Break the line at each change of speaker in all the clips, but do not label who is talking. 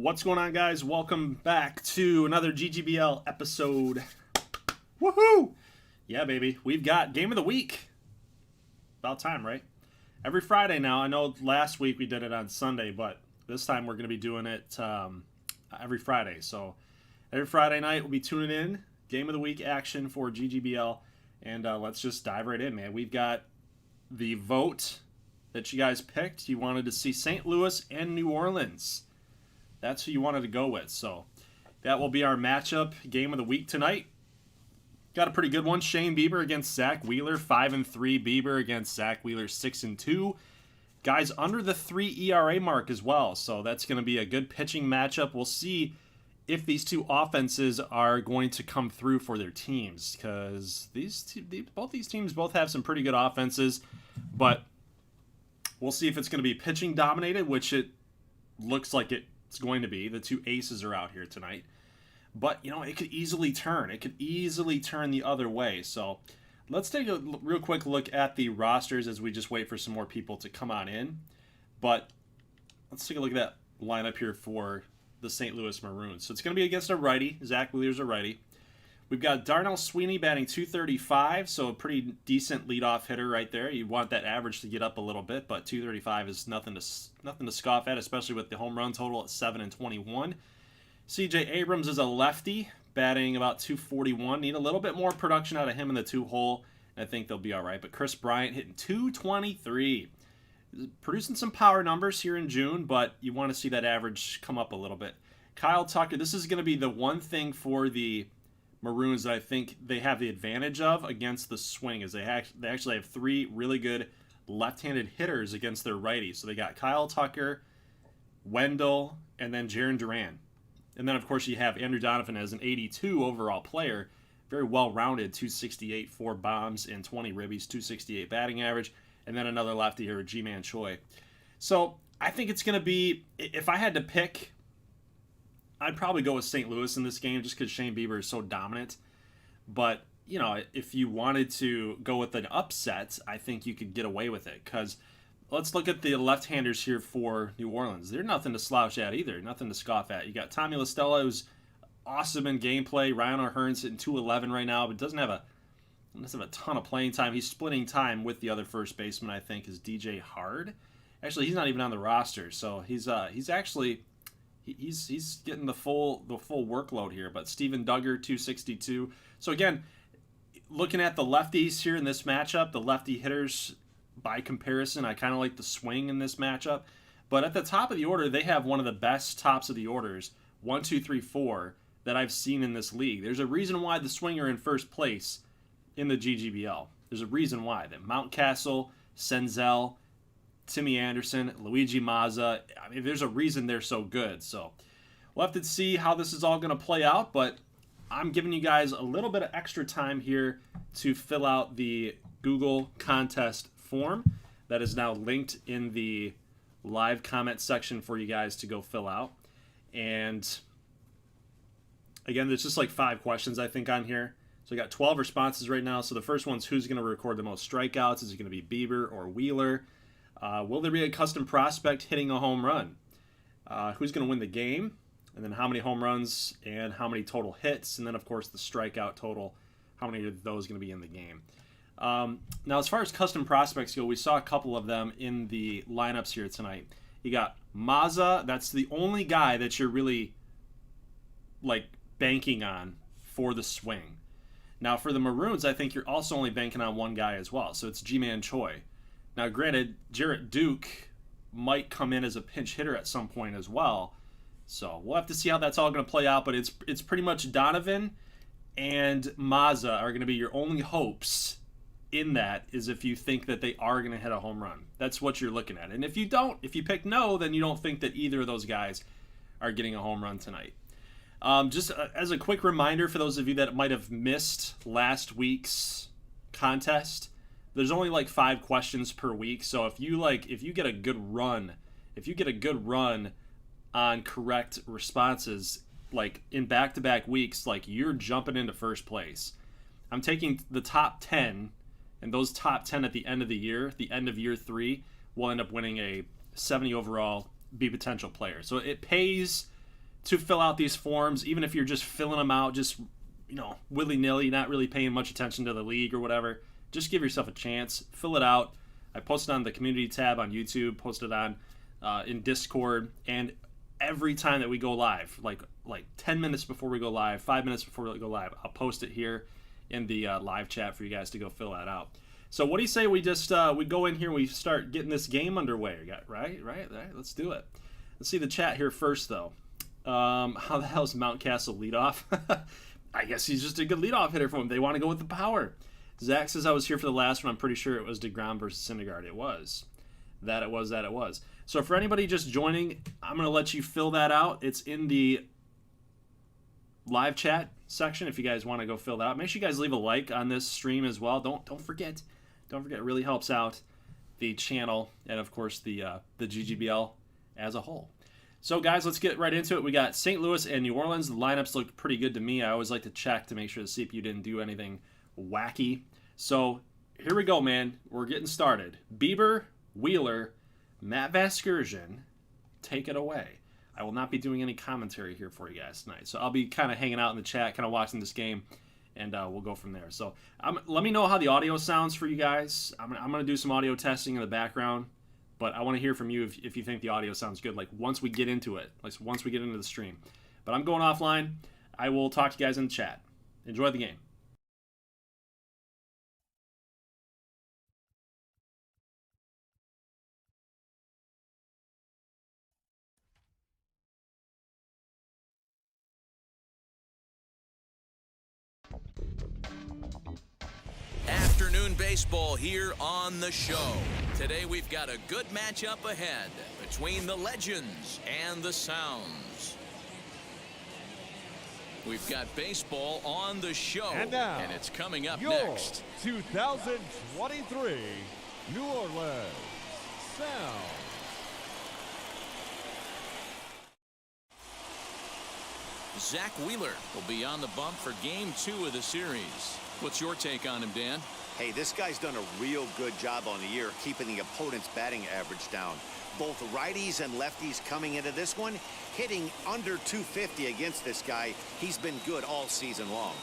What's going on, guys? Welcome back to another GGBL episode. Woohoo! Yeah, baby. We've got Game of the Week. About time, right? Every Friday now. I know last week we did it on Sunday, but this time we're going to be doing it every Friday. So every Friday night we'll be tuning in. Game of the Week action for GGBL. And let's just dive right in, man. We've got the vote that you guys picked. You wanted to see St. Louis and New Orleans. That's who you wanted to go with. So that will be our matchup game of the week tonight. Got a pretty good one. Shane Bieber against Zach Wheeler. 5-3. Bieber against Zach Wheeler. 6-2. Guys under the 3 ERA mark as well. So that's going to be a good pitching matchup. We'll see if these two offenses are going to come through for their teams, because both these teams have some pretty good offenses, but we'll see if it's going to be pitching dominated, which it looks like it's going to be. The two aces are out here tonight, but you know, it could easily turn. It could easily turn the other way. So let's take a real quick look at the rosters as we just wait for some more people to come on in. But let's take a look at that lineup here for the St. Louis Maroons. So it's going to be against a righty. Zach Wheeler's a righty. We've got Darnell Sweeney batting .235, so a pretty decent leadoff hitter right there. You want that average to get up a little bit, but .235 is nothing to scoff at, especially with the home run total at 7-21. CJ Abrams is a lefty, batting about .241. Need a little bit more production out of him in the two-hole, and I think they'll be all right. But Chris Bryant hitting .223. Producing some power numbers here in June, but you want to see that average come up a little bit. Kyle Tucker, this is going to be the one thing for the Maroons that I think they have the advantage of against the swing, is they actually have three really good left-handed hitters against their righties. So they got Kyle Tucker, Wendell, and then Jarren Duran. And then, of course, you have Andrew Donovan as an 82 overall player. Very well-rounded, .268, 4 bombs, and 20 ribbies, .268 batting average. And then another lefty here, Ji-Man Choi. So I think it's going to be, if I had to pick, I'd probably go with St. Louis in this game just because Shane Bieber is so dominant. But, you know, if you wanted to go with an upset, I think you could get away with it. Because let's look at the left-handers here for New Orleans. They're nothing to slouch at either, nothing to scoff at. You got Tommy La Stella, who's awesome in gameplay. Ryan O'Hearn's hitting .211 right now, but doesn't have a ton of playing time. He's splitting time with the other first baseman, I think, is DJ Hard. Actually, he's not even on the roster, so he's getting the full workload here. But Steven Duggar, .262. So again, looking at the lefties here in this matchup, the lefty hitters by comparison, I kind of like the swing in this matchup. But at the top of the order, they have one of the best tops of the orders, 1, 2, 3, 4, that I've seen in this league. There's a reason why the Swinger in first place in the GGBL. There's a reason why. That Mountcastle, Senzel, Timmy Anderson, Luigi Mazza, I mean, there's a reason they're so good. So we'll have to see how this is all going to play out, but I'm giving you guys a little bit of extra time here to fill out the Google contest form that is now linked in the live comment section for you guys to go fill out. And again, there's just like 5 questions I think on here. So we got 12 responses right now. So the first one's who's going to record the most strikeouts? Is it going to be Bieber or Wheeler? Will there be a custom prospect hitting a home run? Who's going to win the game? And then how many home runs and how many total hits? And then, of course, the strikeout total. How many of those going to be in the game? Now, as far as custom prospects go, we saw a couple of them in the lineups here tonight. You got Mazza. That's the only guy that you're really like banking on for the swing. Now, for the Maroons, I think you're also only banking on one guy as well. So it's Ji-Man Choi. Now, granted, Jarrett Duke might come in as a pinch hitter at some point as well. So we'll have to see how that's all going to play out. But it's pretty much Donovan and Mazza are going to be your only hopes in that, is if you think that they are going to hit a home run. That's what you're looking at. And if you pick no, then you don't think that either of those guys are getting a home run tonight. Just as a quick reminder for those of you that might have missed last week's contest, there's only like 5 questions per week. So if you get a good run on correct responses, like in back-to-back weeks, like you're jumping into first place. I'm taking the top 10, and those top 10 at the end of the year, the end of year 3, will end up winning a 70 overall B potential player. So it pays to fill out these forms, even if you're just filling them out, just, you know, willy-nilly, not really paying much attention to the league or whatever. Just give yourself a chance. Fill it out. I posted on the community tab on YouTube, posted on in Discord, and every time that we go live, like 10 minutes before we go live, 5 minutes before we go live, I'll post it here in the live chat for you guys to go fill that out. So what do you say we just we go in here and we start getting this game underway? Right. Let's do it. Let's see the chat here first, though. How the hell's Mountcastle leadoff? I guess he's just a good leadoff hitter for him. They want to go with the power. Zach says I was here for the last one. I'm pretty sure it was DeGrom versus Syndergaard. It was. That it was. So for anybody just joining, I'm going to let you fill that out. It's in the live chat section if you guys want to go fill that out. Make sure you guys leave a like on this stream as well. Don't forget. Don't forget, it really helps out the channel and, of course, the GGBL as a whole. So, guys, let's get right into it. We got St. Louis and New Orleans. The lineups looked pretty good to me. I always like to check to make sure the CPU didn't do anything wacky. So, here we go, man. We're getting started. Bieber, Wheeler, Matt Vasgersian, take it away. I will not be doing any commentary here for you guys tonight. So, I'll be kind of hanging out in the chat, kind of watching this game, and we'll go from there. So, let me know how the audio sounds for you guys. I'm going to do some audio testing in the background. But I want to hear from you if you think the audio sounds good, like once we get into it, like once we get into the stream. But I'm going offline. I will talk to you guys in the chat. Enjoy the game.
Afternoon baseball here on the show. Today we've got a good matchup ahead between the Legends and the Sounds. We've got baseball on the show,
and now,
it's coming up
your
next.
2023 New Orleans Sounds.
Zach Wheeler will be on the bump for Game 2 of the series. What's your take on him, Dan?
Hey, this guy's done a real good job on the year keeping the opponent's batting average down. Both righties and lefties coming into this one, hitting under 250 against this guy. He's been good all season long.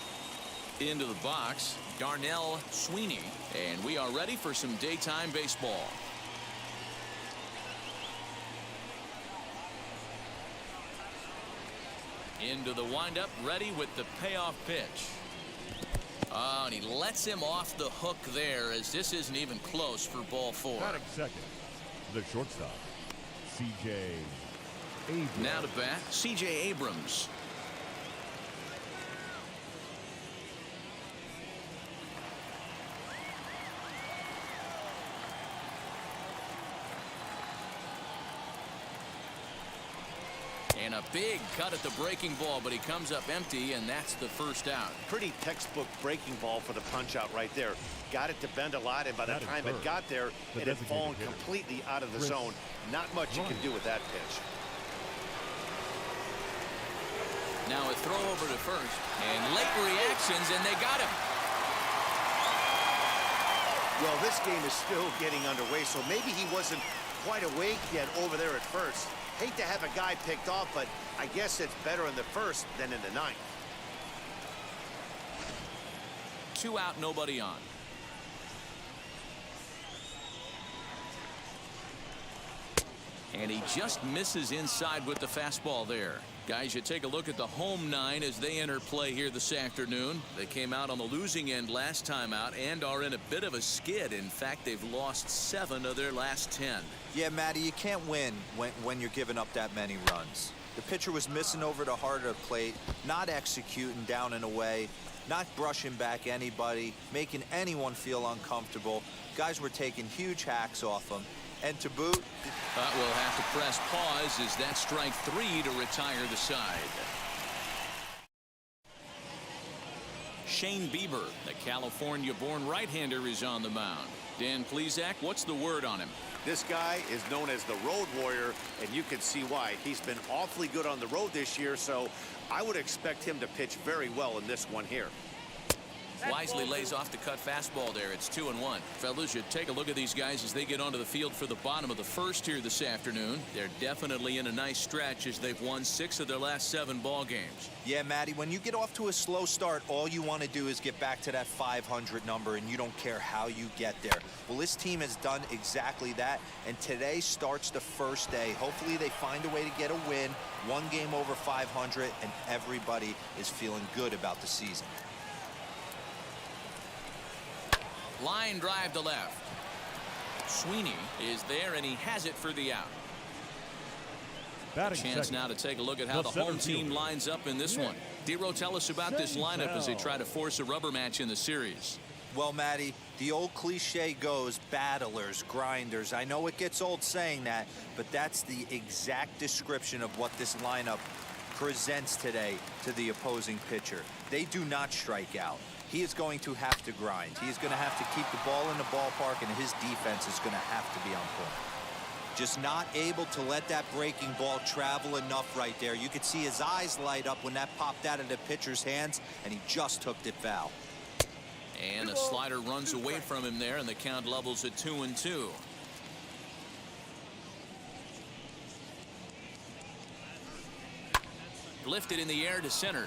Into the box, Darnell Sweeney, and we are ready for some daytime baseball. Into the windup, ready with the payoff pitch. Oh, and he lets him off the hook there as this isn't even close for ball 4.
Batting second, the shortstop, C.J. Abrams.
Now to bat, C.J. Abrams. And a big cut at the breaking ball, but he comes up empty, and that's the first out.
Pretty textbook breaking ball for the punch out right there. Got it to bend a lot, and by the time it got there, it had fallen completely out of the zone. Not much you can do with that pitch.
Now a throw over to first, and late reactions, and they got him.
Well, this game is still getting underway, so maybe he wasn't quite awake yet over there at first. Hate to have a guy picked off, but I guess it's better in the first than in the ninth.
2 out, nobody on. And he just misses inside with the fastball there. Guys, you take a look at the home 9 as they enter play here this afternoon. They came out on the losing end last time out and are in a bit of a skid. In fact, they've lost 7 of their last 10.
Yeah, Matty, you can't win when you're giving up that many runs. The pitcher was missing over the heart of the plate, not executing down and away, not brushing back anybody, making anyone feel uncomfortable. Guys were taking huge hacks off him. And to boot,
we'll have to press pause as that's strike 3 to retire the side. Shane Bieber, the California-born right-hander, is on the mound. Dan Plesac, what's the word on him?
This guy is known as the road warrior, and you can see why. He's been awfully good on the road this year, so I would expect him to pitch very well in this one here.
Wisely lays off the cut fastball there. It's 2-1. Fellas, you take a look at these guys as they get onto the field for the bottom of the first here this afternoon. They're definitely in a nice stretch as they've won 6 of their last 7 ball games.
Yeah, Matty, when you get off to a slow start, all you want to do is get back to that 500 number, and you don't care how you get there. Well, this team has done exactly that, and today starts the first day. Hopefully they find a way to get a win, 1 game over 500, and everybody is feeling good about the season.
Line drive to left. Sweeney is there, and he has it for the out.
Batting
Chance
second.
now to take a look at how the
center
home team
fielder.
lines up in this one. Dero, tell us about this lineup as they try to force a rubber match in the series.
Well, Matty, the old cliche goes battlers, grinders. I know it gets old saying that, but that's the exact description of what this lineup presents today to the opposing pitcher. They do not strike out. He is going to have to grind. He is going to have to keep the ball in the ballpark, and his defense is going to have to be on point. Just not able to let that breaking ball travel enough right there. You could see his eyes light up when that popped out of the pitcher's hands, and he just hooked it foul.
And a slider runs away from him there, and the count levels at 2-2. Lifted in the air to center.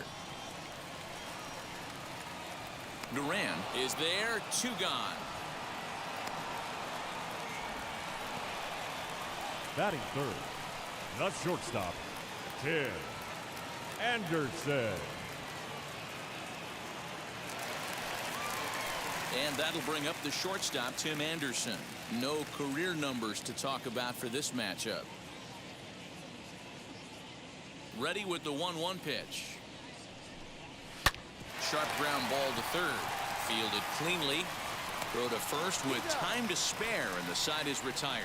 Duran is there, 2 gone.
Batting third, the shortstop, Tim Anderson.
And that'll bring up the shortstop, Tim Anderson. No career numbers to talk about for this matchup. Ready with the 1-1 pitch. Sharp ground ball to third. Fielded cleanly. Throw to first with time to spare, and the side is retired.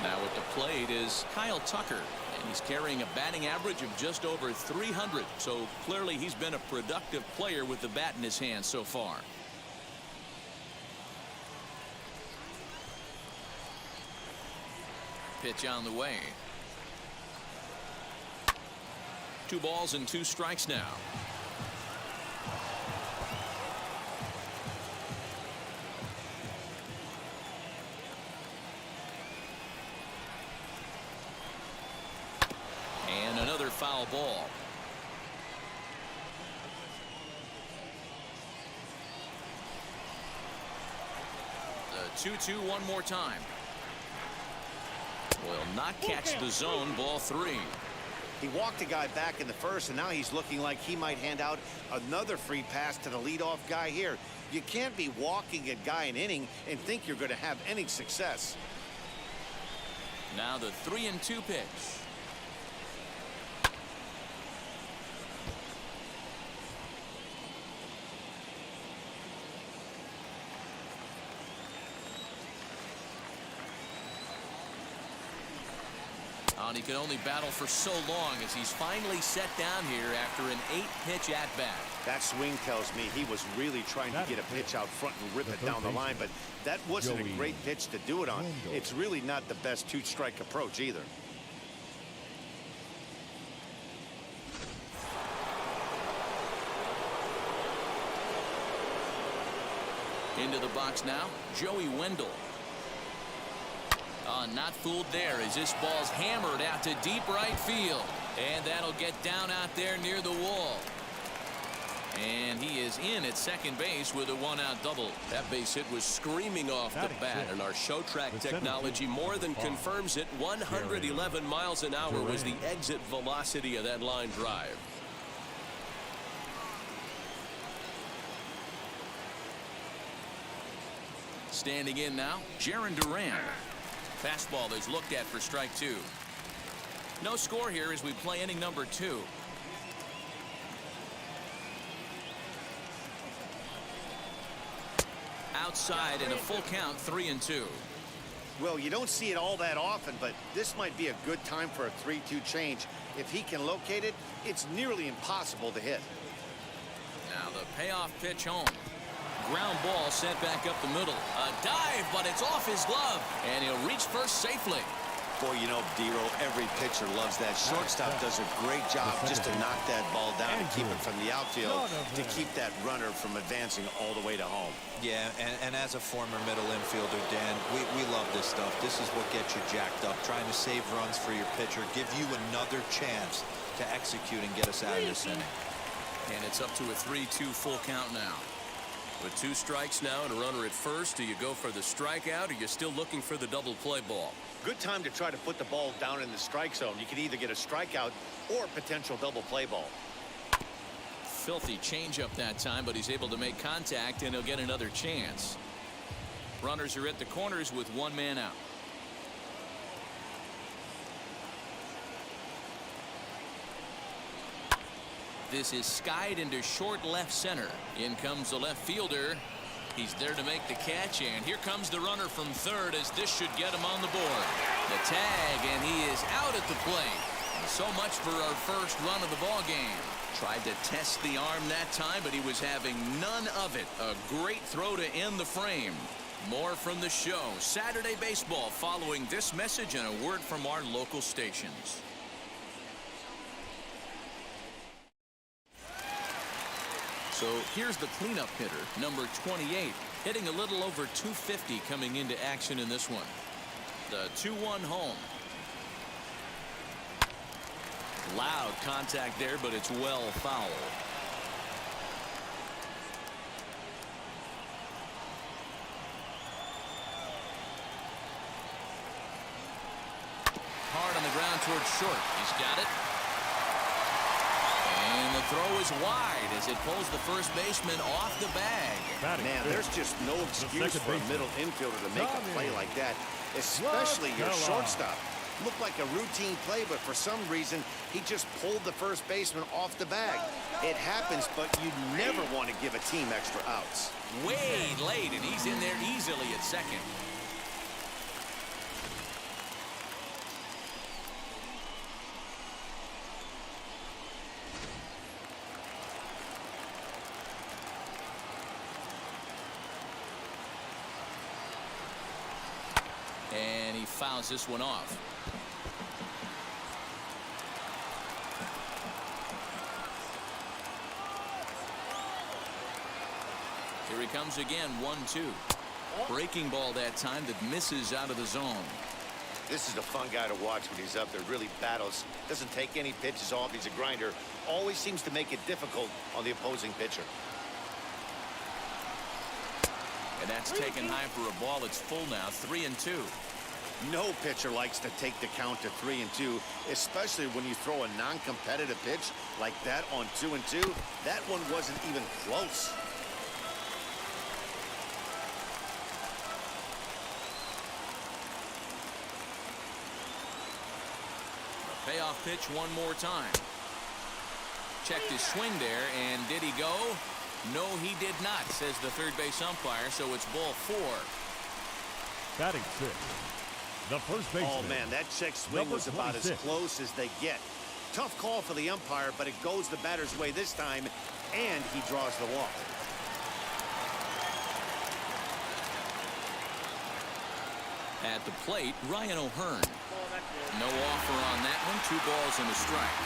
Now at the plate is Kyle Tucker, and he's carrying a batting average of just over 300. So clearly he's been a productive player with the bat in his hand so far. Pitch on the way. 2 balls and 2 strikes now. And another foul ball. The 2-2 one more time. Will not catch the zone. Ball 3.
He walked a guy back in the first, and now he's looking like he might hand out another free pass to the leadoff guy here. You can't be walking a guy an inning and think you're going to have any success.
Now the 3-2 pitch. And he could only battle for so long as he's finally set down here after an 8-pitch at-bat.
That swing tells me he was really trying to get a pitch out front and rip it down the line, but that wasn't a great pitch to do it on. It's really not the best 2-strike approach either.
Into the box now, Joey Wendell. Not fooled there as this ball's hammered out to deep right field. And that'll get down out there near the wall. And he is in at second base with a 1-out double.
That base hit was screaming off the bat, and our show track technology more than confirms it. 111 miles an hour was the exit velocity of that line drive.
Standing in now, Jarren Duran. Fastball is looked at for strike 2. No score here as we play inning number 2. Outside in a full count, 3-2.
Well, you don't see it all that often, but this might be a good time for a 3-2 change. If he can locate it, it's nearly impossible to hit.
Now the payoff pitch home. ground ball sent back up the middle. A dive, but it's off his glove, and he'll reach first safely.
Boy, you know, Dero, every pitcher loves that. Shortstop does a great job just to knock that ball down and keep it from the outfield to keep that runner from advancing all the way to home.
Yeah, and as a former middle infielder, Dan, we love this stuff. This is what gets you jacked up, trying to save runs for your pitcher, give you another chance to execute and get us out of this inning.
And it's up to a 3-2 full count now. With 2 strikes now and a runner at first, do you go for the strikeout or you're still looking for the double play ball?
Good time to try to put the ball down in the strike zone. You can either get a strikeout or potential double play ball.
Filthy changeup that time, but he's able to make contact and he'll get another chance. Runners are at the corners with 1 man out. This is skied into short left center. In comes the left fielder. He's there to make the catch, and here comes the runner from third as this should get him on the board. The tag, and he is out at the plate. And so much for our first run of the ball game. Tried to test the arm that time, but he was having none of it. A great throw to end the frame. More from the show. Saturday Baseball following this message and a word from our local stations. So here's the cleanup hitter, number 28, hitting a little over 250 coming into action in this one. The 2-1 home. Loud contact there, but it's well foul. Hard on the ground towards short. He's got it. And the throw is wide as it pulls the first baseman off the bag.
Man, there's just no excuse for a middle infielder to make a play like that, especially your shortstop. Looked like a routine play, but for some reason, he just pulled the first baseman off the bag. It happens, but you never want to give a team extra outs.
Way late, and he's in there easily at second. And he fouls this one off. Here he comes again, 1-2. Breaking ball that time that misses out of the zone.
This is a fun guy to watch when he's up there. Really battles. Doesn't take any pitches off. He's a grinder. Always seems to make it difficult on the opposing pitcher.
And that's taken high for a ball. It's full now, 3-2.
No pitcher likes to take the count to 3-2, especially when you throw a non-competitive pitch like that on 2-2. That one wasn't even close.
The payoff pitch one more time. Checked his swing there, and did he go? No, he did not, says the third base umpire, so it's ball 4.
Batting 6. The first baseman.
Oh, man, that check swing was about as close as they get. Tough call for the umpire, but it goes the batter's way this time, and he draws the walk.
At the plate, Ryan O'Hearn. No offer on that one. 2 balls and a strike.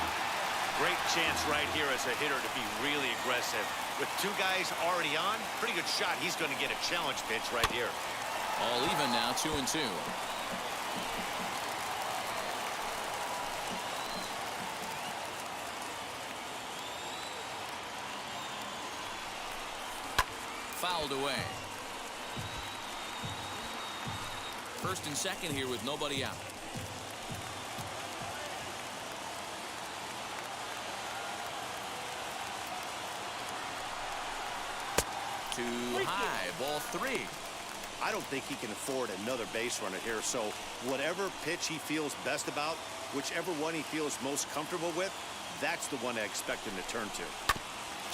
Great chance right here as a hitter to be really aggressive. With 2 guys already on, pretty good shot. He's going to get a challenge pitch right here.
All even now, 2-2. Fouled away. First and second here with nobody out. Too high, ball 3.
I don't think he can afford another base runner here, so whatever pitch he feels best about, whichever one he feels most comfortable with, that's the one I expect him to turn to.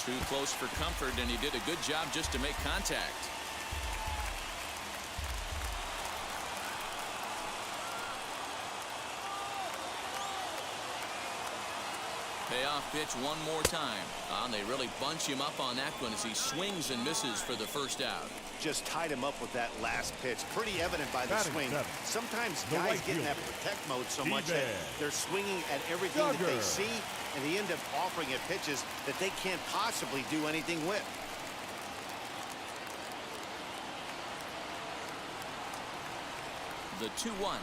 Too close for comfort, and he did a good job just to make contact. Payoff pitch one more time. And they really bunch him up on that one as he swings and misses for the first out.
Just tied him up with that last pitch. Pretty evident by the swing. Sometimes guys get in that protect mode so much that they're swinging at everything that they see, and they end up offering it pitches that they can't possibly do anything with.
The 2-1.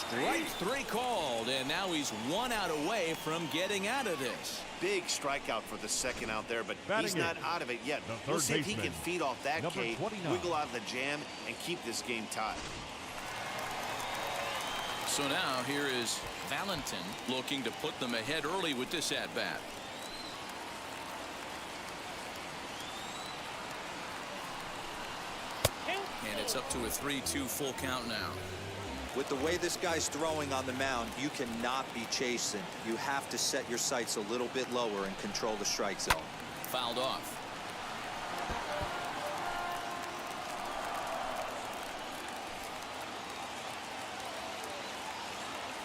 Strike 3 called, and now he's 1 out away from getting out of this.
Big strikeout for the second out there, but he's not out of it yet.
We'll
see if he can feed off that K, wiggle out of the jam, and keep this game tied.
So now here is Valentin looking to put them ahead early with this at-bat. And it's up to a 3-2 full count now.
With the way this guy's throwing on the mound, you cannot be chasing. You have to set your sights a little bit lower and control the strike zone.
Fouled off.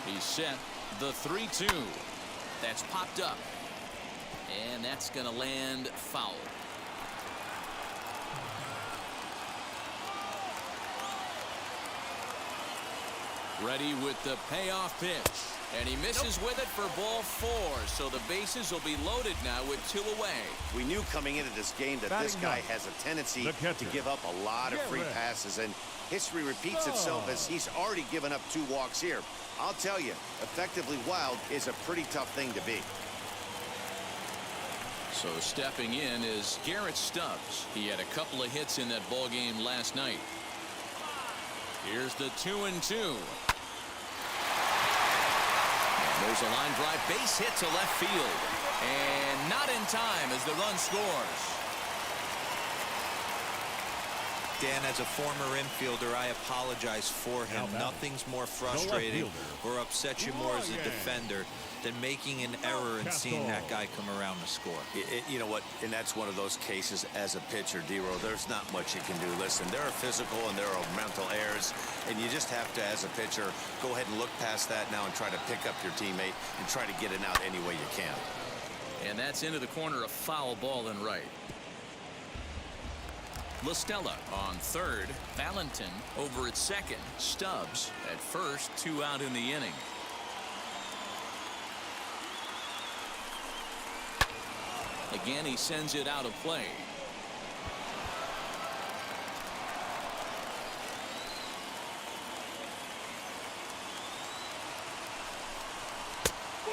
He's set. The 3-2. That's popped up. And that's going to land foul. Ready with the payoff pitch. And he misses with it for ball 4. So the bases will be loaded now with 2 away.
We knew coming into this game that this guy has a tendency to give up a lot of free passes. And history repeats itself as he's already given up 2 walks here. I'll tell you, effectively wild is a pretty tough thing to be.
So stepping in is Garrett Stubbs. He had a couple of hits in that ball game last night. Here's the 2-2. There's a line drive base hit to left field. And not in time as the run scores.
Dan, as a former infielder, I apologize for him. Nothing's more frustrating or upsets you more as a defender than making an error and seeing that guy come around to score.
You know what? And that's one of those cases as a pitcher, D-Row, there's not much you can do. Listen, there are physical and there are mental errors, and you just have to, as a pitcher, go ahead and look past that now and try to pick up your teammate and try to get it out any way you can.
And that's into the corner, a foul ball and right. LaStella on third. Valentin over at second. Stubbs at first. 2 out in the inning. Again, he sends it out of play.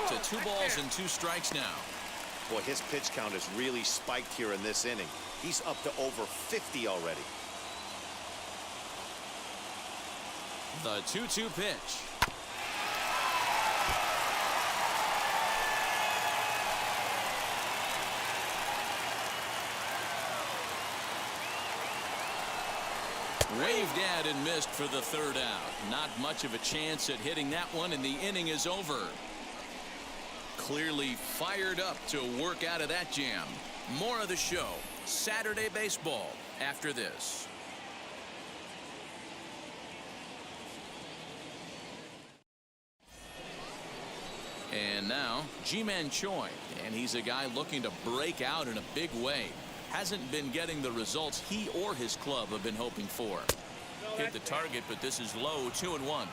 To 2 balls and 2 strikes now.
Boy, his pitch count has really spiked here in this inning. He's up to over 50 already.
The 2-2 pitch. Waved at and missed for the 3rd out. Not much of a chance at hitting that one, and the inning is over. Clearly fired up to work out of that jam. More of the show, Saturday Baseball, after this. And now, Ji-Man Choi, and he's a guy looking to break out in a big way. Hasn't been getting the results he or his club have been hoping for. Hit the target, but this is low. 2-1.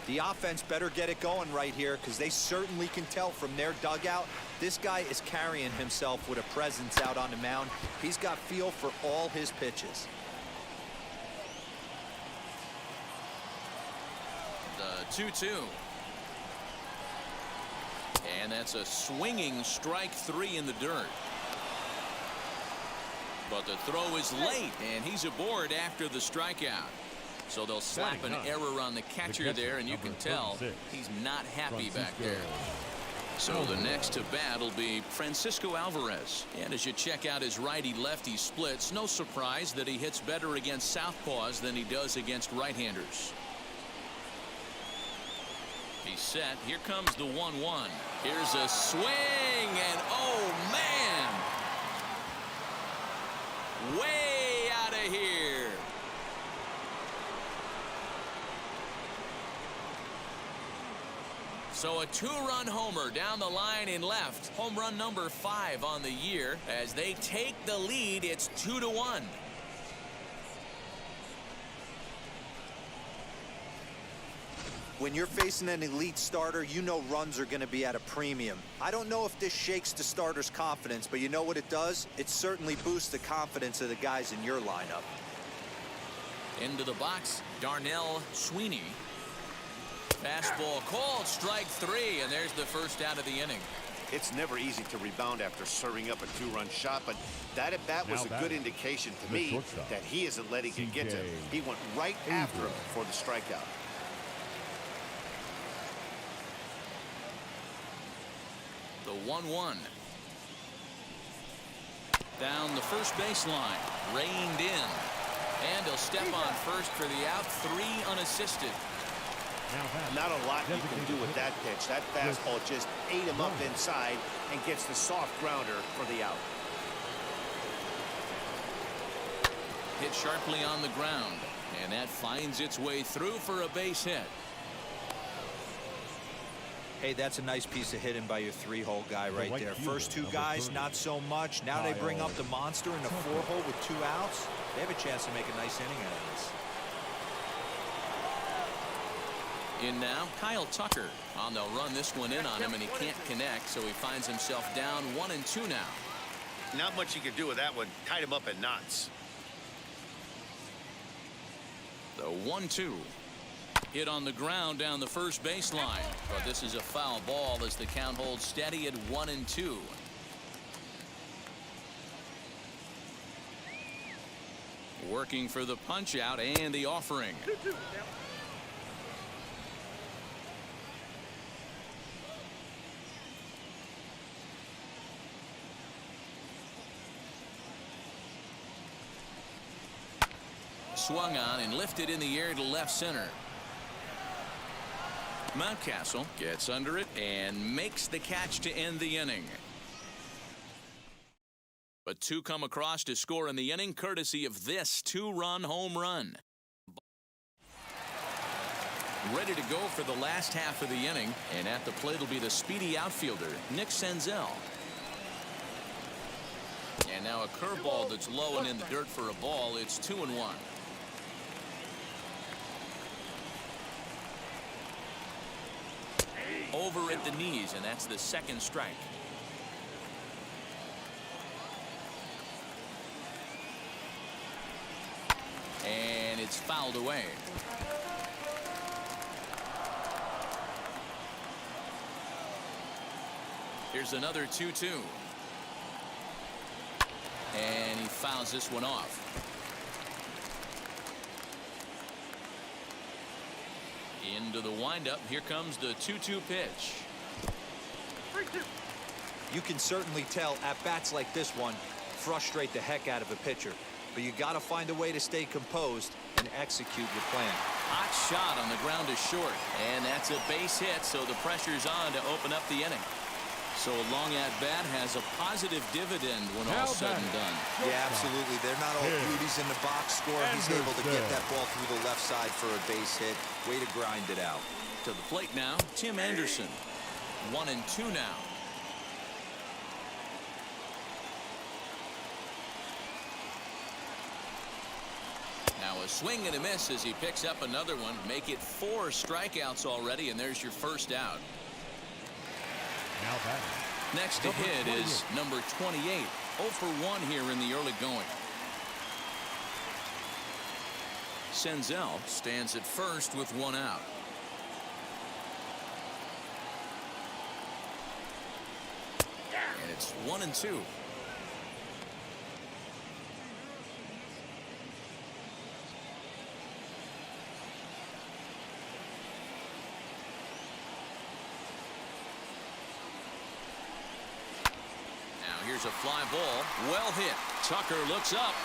The offense better get it going right here, because they certainly can tell from their dugout this guy is carrying himself with a presence out on the mound. He's got feel for all his pitches. The 2-2. And that's a swinging strike 3 in the dirt. But the throw is late, and he's aboard after the strikeout. So they'll slap an error on the catcher there, and you can tell he's not happy back there.
So the next to bat will be Francisco Alvarez. And as you check out his righty-lefty splits, no surprise that he hits better against southpaws than he does against right-handers. He's set. Here comes the 1-1. Here's a swing, and oh, man. Way out of here. So a 2-run homer down the line in left. Home run number 5 on the year. As they take the lead, it's 2-1.
When you're facing an elite starter, you know runs are going to be at a premium. I don't know if this shakes the starter's confidence, but you know what it does? It certainly boosts the confidence of the guys in your lineup.
Into the box, Darnell Sweeney. Fastball called, strike 3, and there's the first out of the inning.
It's never easy to rebound after serving up a 2-run shot, but that at bat was a good indication to me that he isn't letting it get to him. He went right after him for the strikeout.
The 1-1. Down the first baseline, reined in, and he'll step on first for the out, 3 unassisted.
Not a lot you can do with that pitch. That fastball just ate him up inside and gets the soft grounder for the out.
Hit sharply on the ground, and that finds its way through for a base hit.
Hey, that's a nice piece of hitting by your 3-hole guy right there. First 2 guys, not so much. Now they bring up the monster in the 4-hole with 2 outs. They have a chance to make a nice inning out of this.
In now, Kyle Tucker. They'll run this one in on him, and he can't connect, so he finds himself down 1-2 now.
Not much you can do with that one. Tied him up in knots.
The 1-2. Hit on the ground down the first baseline, but this is a foul ball as the count holds steady at 1-2. Working for the punch out and the offering. Swung on and lifted in the air to left center. Mountcastle gets under it and makes the catch to end the inning. But 2 come across to score in the inning, courtesy of this 2-run home run. Ready to go for the last half of the inning, and at the plate will be the speedy outfielder, Nick Senzel. And now a curveball that's low and in the dirt for a ball. It's 2-1. Over at the knees, and that's the second strike. And it's fouled away. Here's another 2-2. And he fouls this one off. Into the windup. Here comes the 2-2 pitch.
You can certainly tell at bats like this one frustrate the heck out of a pitcher, but you got to find a way to stay composed and execute your plan.
Hot shot on the ground is short, and that's a base hit, so the pressure's on to open up the inning. So a long at bat has a positive dividend when all's said and done.
Yeah, absolutely. They're not all beauties in the box score. He's able to get that ball through the left side for a base hit. Way to grind it out.
To the plate now, Tim Anderson. 1-2 now. Now a swing and a miss as he picks up another one. Make it 4 strikeouts already, and there's your first out.
Now batting.
Next to hit is number 28. 0 for 1 here in the early going. Senzel stands at first with 1 out. And it's 1-2. here's a fly ball. Well hit. Tucker looks up.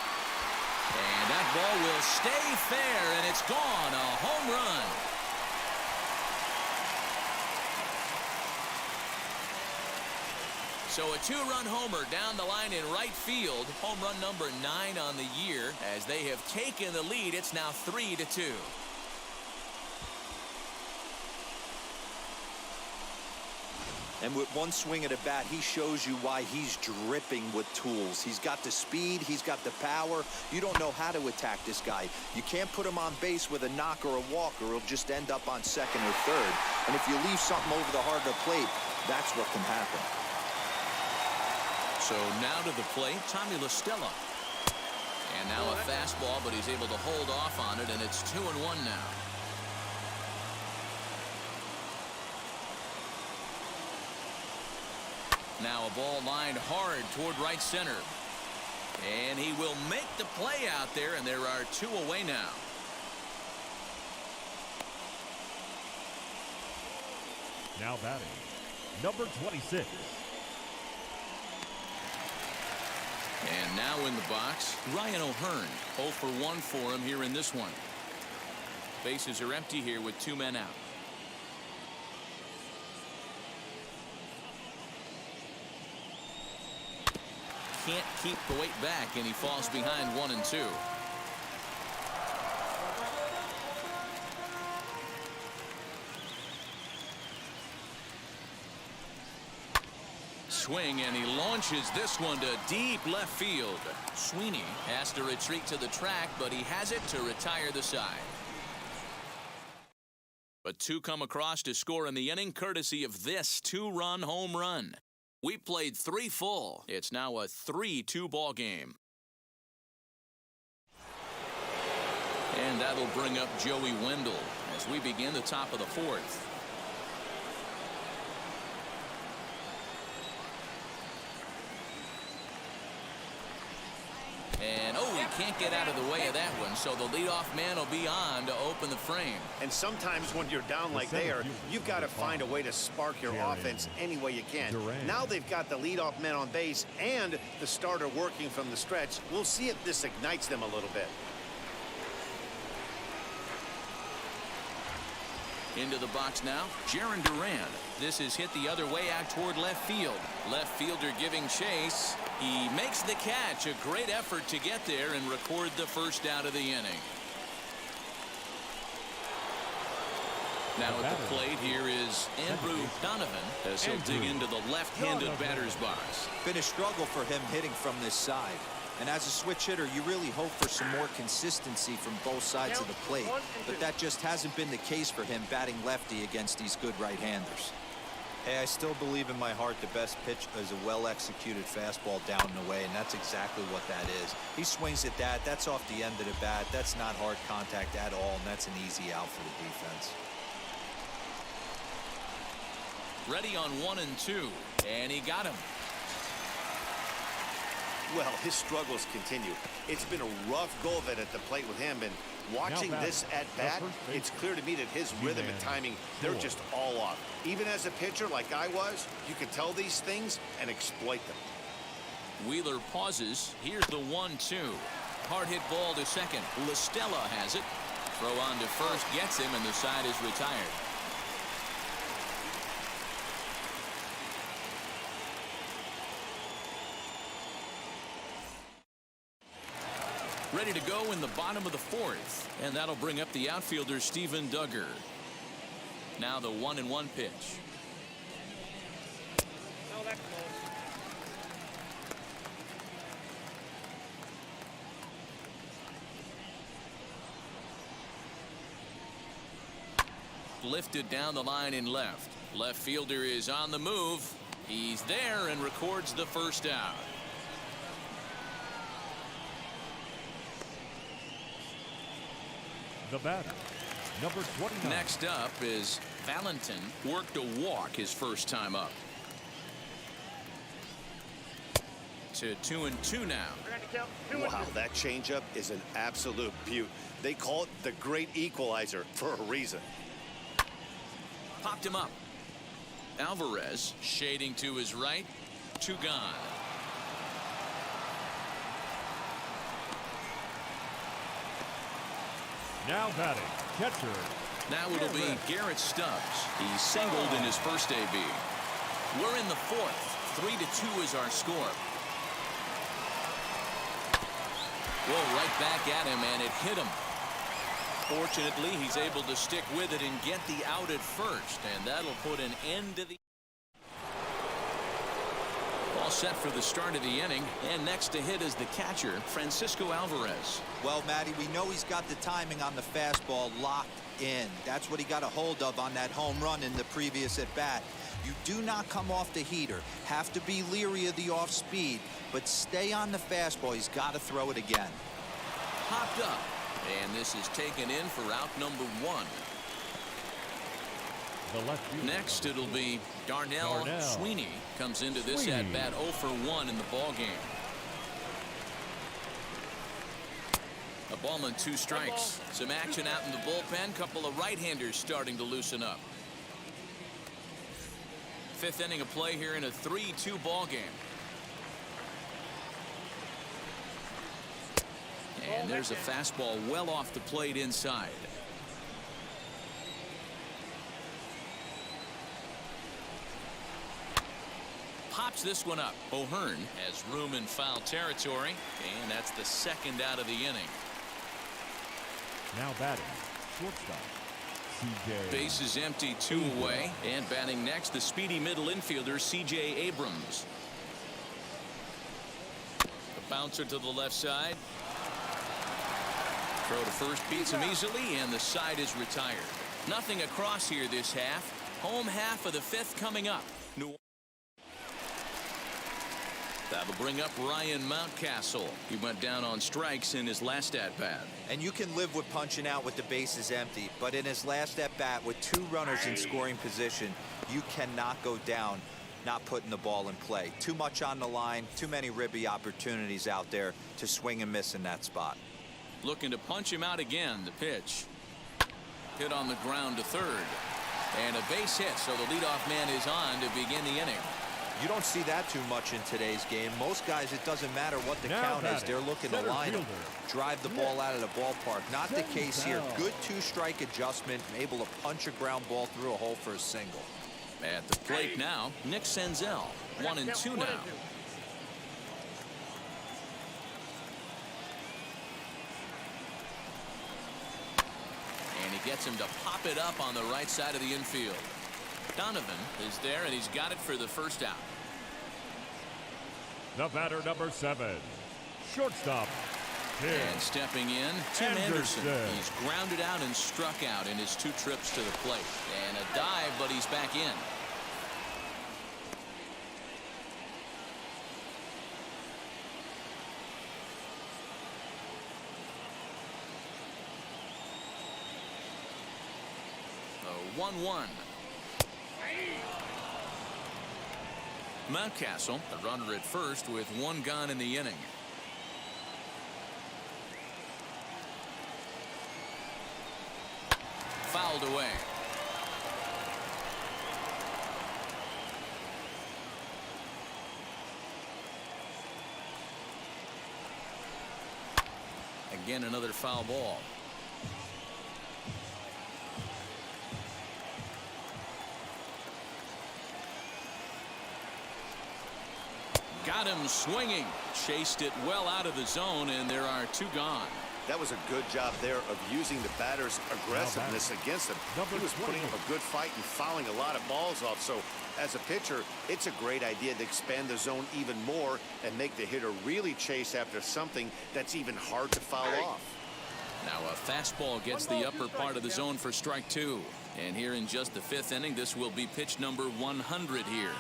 And that ball will stay fair, and it's gone. A home run. So a two-run homer down the line in right field. Home run number 9 on the year. As they have taken the lead, it's now 3-2.
And with one swing of the bat, he shows you why he's dripping with tools. He's got the speed, he's got the power. You don't know how to attack this guy. You can't put him on base with a knock or a walk, or he'll just end up on second or third. And if you leave something over the heart of the plate, that's what can happen.
So now to the plate, Tommy La Stella. And now a fastball, but he's able to hold off on it, and it's 2-1 now. Now a ball lined hard toward right center. And he will make the play out there, and there are 2 away now.
Now batting, number 26.
And now in the box, Ryan O'Hearn. 0 for 1 for him here in this one. Bases are empty here with 2 men out. Can't keep the weight back, and he falls behind 1 and 2. Swing, and he launches this one to deep left field. Sweeney has to retreat to the track, but he has it to retire the side. But 2 come across to score in the inning, courtesy of this 2-run home run. We played 3 full. It's now a 3-2 ball game. And that'll bring up Joey Wendell as we begin the top of the 4th. And, oh, he can't get out of the way of that one, so the leadoff man will be on to open the frame.
And sometimes when you're down like they are, you've got to find a way to spark your offense any way you can. Now they've got the leadoff man on base and the starter working from the stretch. We'll see if this ignites them a little bit.
Into the box now, Jarren Duran. This is hit the other way out toward left field. Left fielder giving chase. He makes the catch. A great effort to get there and record the first out of the inning. Now at the plate here is Andrew Donovan as he'll dig into the left-handed batter's box.
Been a struggle for him hitting from this side. And as a switch hitter, you really hope for some more consistency from both sides of the plate. But that just hasn't been the case for him batting lefty against these good right-handers. Hey, I still believe in my heart the best pitch is a well-executed fastball down and away, and that's exactly what that is. He swings at that. That's off the end of the bat. That's not hard contact at all, and that's an easy out for the defense.
Ready on 1 and 2, and he got him.
Well, his struggles continue. It's been a rough go of it at the plate with him, and watching this at bat, it's clear to me that his rhythm and timing, they're just all off. Even as a pitcher like I was, you can tell these things and exploit them.
Wheeler pauses. Here's the 1-2. Hard hit ball to second. La Stella has it. Throw on to first gets him, and the side is retired. Ready to go in the bottom of the 4th, and that'll bring up the outfielder Steven Duggar. Now the 1-1 pitch.
Oh, that's close.
Lifted down the line in left. Left fielder is on the move. He's there and records the first out.
The batter, number 29.
Next up is Valentin. Worked a walk his first time up. To 2-2 now.
Wow, that changeup is an absolute beaut. They call it the great equalizer for a reason.
Popped him up. Alvarez shading to his right. 2 gone.
Now batting, catcher.
Now it'll be Garrett Stubbs. He singled in his first AB. We're in the fourth. 3-2 is our score. Well, right back at him, and it hit him. Fortunately, he's able to stick with it and get the out at first, and that'll put an end to the... All set for the start of the inning, and next to hit is the catcher, Francisco Alvarez.
Well, Matty, we know he's got the timing on the fastball locked in. That's what he got a hold of on that home run in the previous at-bat. You do not come off the heater. Have to be leery of the off-speed, but stay on the fastball. He's got to throw it again.
Popped up, and this is taken in for out number 1. Next, it'll be Darnell Sweeney. Comes into this at-bat 0 for 1 in the ball game. A ball and 2 strikes. Some action out in the bullpen. Couple of right-handers starting to loosen up. 5th inning of play here in a 3-2 ball game. And there's a fastball well off the plate inside. Pops this one up. O'Hearn has room in foul territory, and that's the 2nd out of the inning.
Now batting, shortstop, CJ.
Base is empty, 2 away, and batting next, the speedy middle infielder, CJ Abrams. A bouncer to the left side. Throw to first beats him easily, and the side is retired. Nothing across here this half. Home half of the 5th coming up. That'll bring up Ryan Mountcastle. He went down on strikes in his last at-bat.
And you can live with punching out with the bases empty, but in his last at-bat with 2 runners in scoring position, you cannot go down not putting the ball in play. Too much on the line, too many ribby opportunities out there to swing and miss in that spot.
Looking to punch him out again. The pitch. Hit on the ground to third. And a base hit, so the leadoff man is on to begin the inning.
You don't see that too much in today's game. Most guys, it doesn't matter what the count is. They're looking to line him, drive the ball out of the ballpark. Not the case here. Good 2-strike adjustment, able to punch a ground ball through a hole for a single.
At the plate now, Nick Senzel. 1-2 now. And he gets him to pop it up on the right side of the infield. Donovan is there, and he's got it for the 1st out.
The batter, number 7, shortstop.
And stepping in, Tim Anderson. He's grounded out and struck out in his 2 trips to the plate. And a dive, but he's back in. The 1-1. Mountcastle, the runner at first with 1 gone in the inning. Fouled away. Again, another foul ball. Got him swinging. Chased it well out of the zone, and there are 2 gone.
That was a good job there of using the batter's aggressiveness against him. He was putting up a good fight and fouling a lot of balls off. So as a pitcher, it's a great idea to expand the zone even more and make the hitter really chase after something that's even hard to foul off.
Now a fastball gets the upper part of the zone for strike 2. And here in just the 5th inning, this will be pitch number 100 here.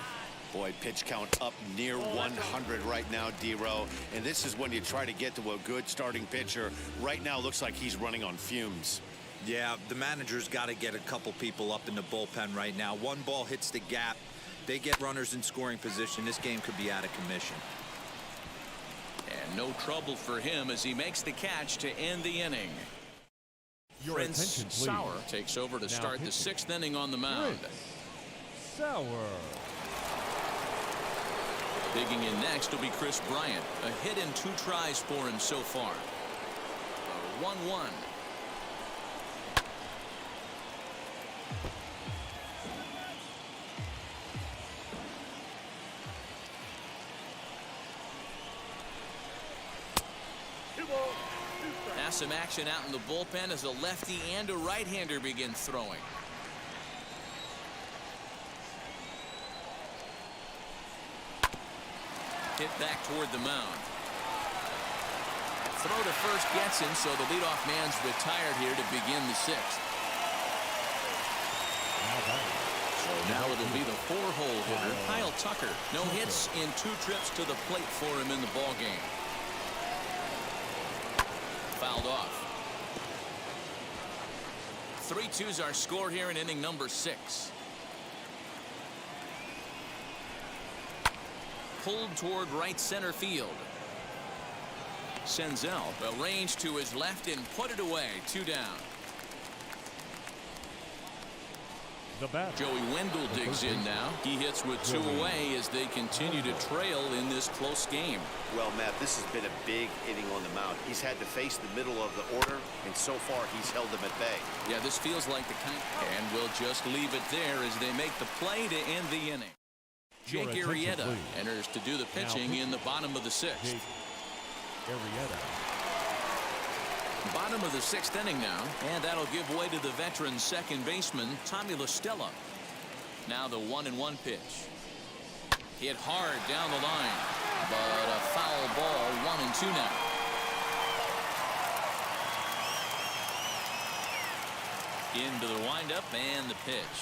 Boy, pitch count up near 100 right now, D-Row. And this is when you try to get to a good starting pitcher. Right now, looks like he's running on fumes.
Yeah, the manager's got to get a couple people up in the bullpen right now. 1 ball hits the gap. They get runners in scoring position. This game could be out of commission.
And no trouble for him as he makes the catch to end the inning. Prince Sauer takes over to start the 6th inning on the mound.
Sauer.
Digging in next will be Chris Bryant. A hit in 2 tries for him so far. 1-1. Now some action out in the bullpen as a lefty and a right-hander begin throwing. Hit back toward the mound. Throw to first gets him, so the leadoff man's retired here to begin the sixth. So now it'll be the 4-hole hitter, Kyle Tucker. No hits in 2 trips to the plate for him in the ballgame. Fouled off. 3-2's our score here in inning number 6. Pulled toward right center field. Senzel arranged to his left and put it away. 2 down.
The batter.
Joey Wendell digs in now. He hits with 2 away as they continue to trail in this close game.
Well, Matt, this has been a big inning on the mound. He's had to face the middle of the order, and so far he's held them at bay.
Yeah, this feels like the kind. And we'll just leave it there as they make the play to end the inning. Jake Arrieta enters to do the pitching in the bottom of the 6th. Bottom of the 6th inning now, and that'll give way to the veteran second baseman Tommy La Stella. Now the 1-1 pitch. Hit hard down the line, but a foul ball. 1-2 now. Into the windup and the pitch.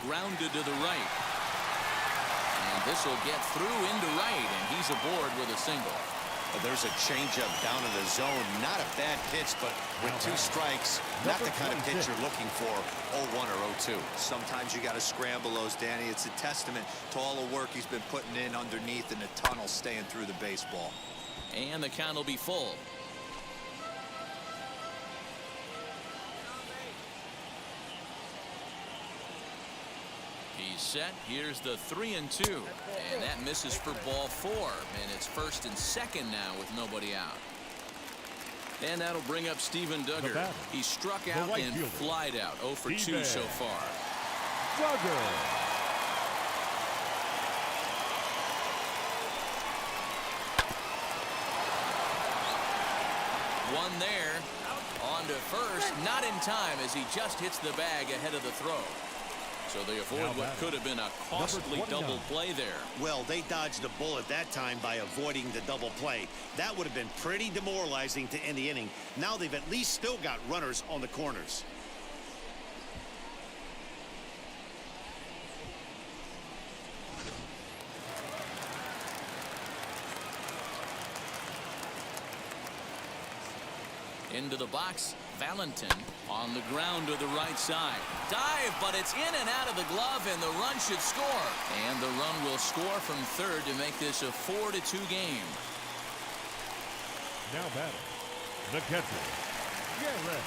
Grounded to the right. And this will get through into right, and he's aboard with a single.
There's a changeup down in the zone. Not a bad pitch, but with 2 strikes, not the kind of pitch you're looking for. 0-1 or 0-2.
Sometimes you got to scramble those, Danny. It's a testament to all the work he's been putting in underneath in the tunnel, staying through the baseball.
And the count will be full. He's set. Here's the 3-2, and that misses for ball 4, and it's 1st and 2nd now with nobody out. And that'll bring up Steven Duggar. He struck out and flied out. 0 for 2 so far.
Duggar.
One there. On to first. Not in time as he just hits the bag ahead of the throw. So they avoid what could have been a costly double play there.
Well, they dodged a bullet that time by avoiding the double play. That would have been pretty demoralizing to end the inning. Now they've at least still got runners on the corners.
Into the box, Valentin on the ground to the right side. Dive, but it's in and out of the glove, and the run should score. And the run will score from third to make this a 4-2 game.
Now batting, the catcher, Garrett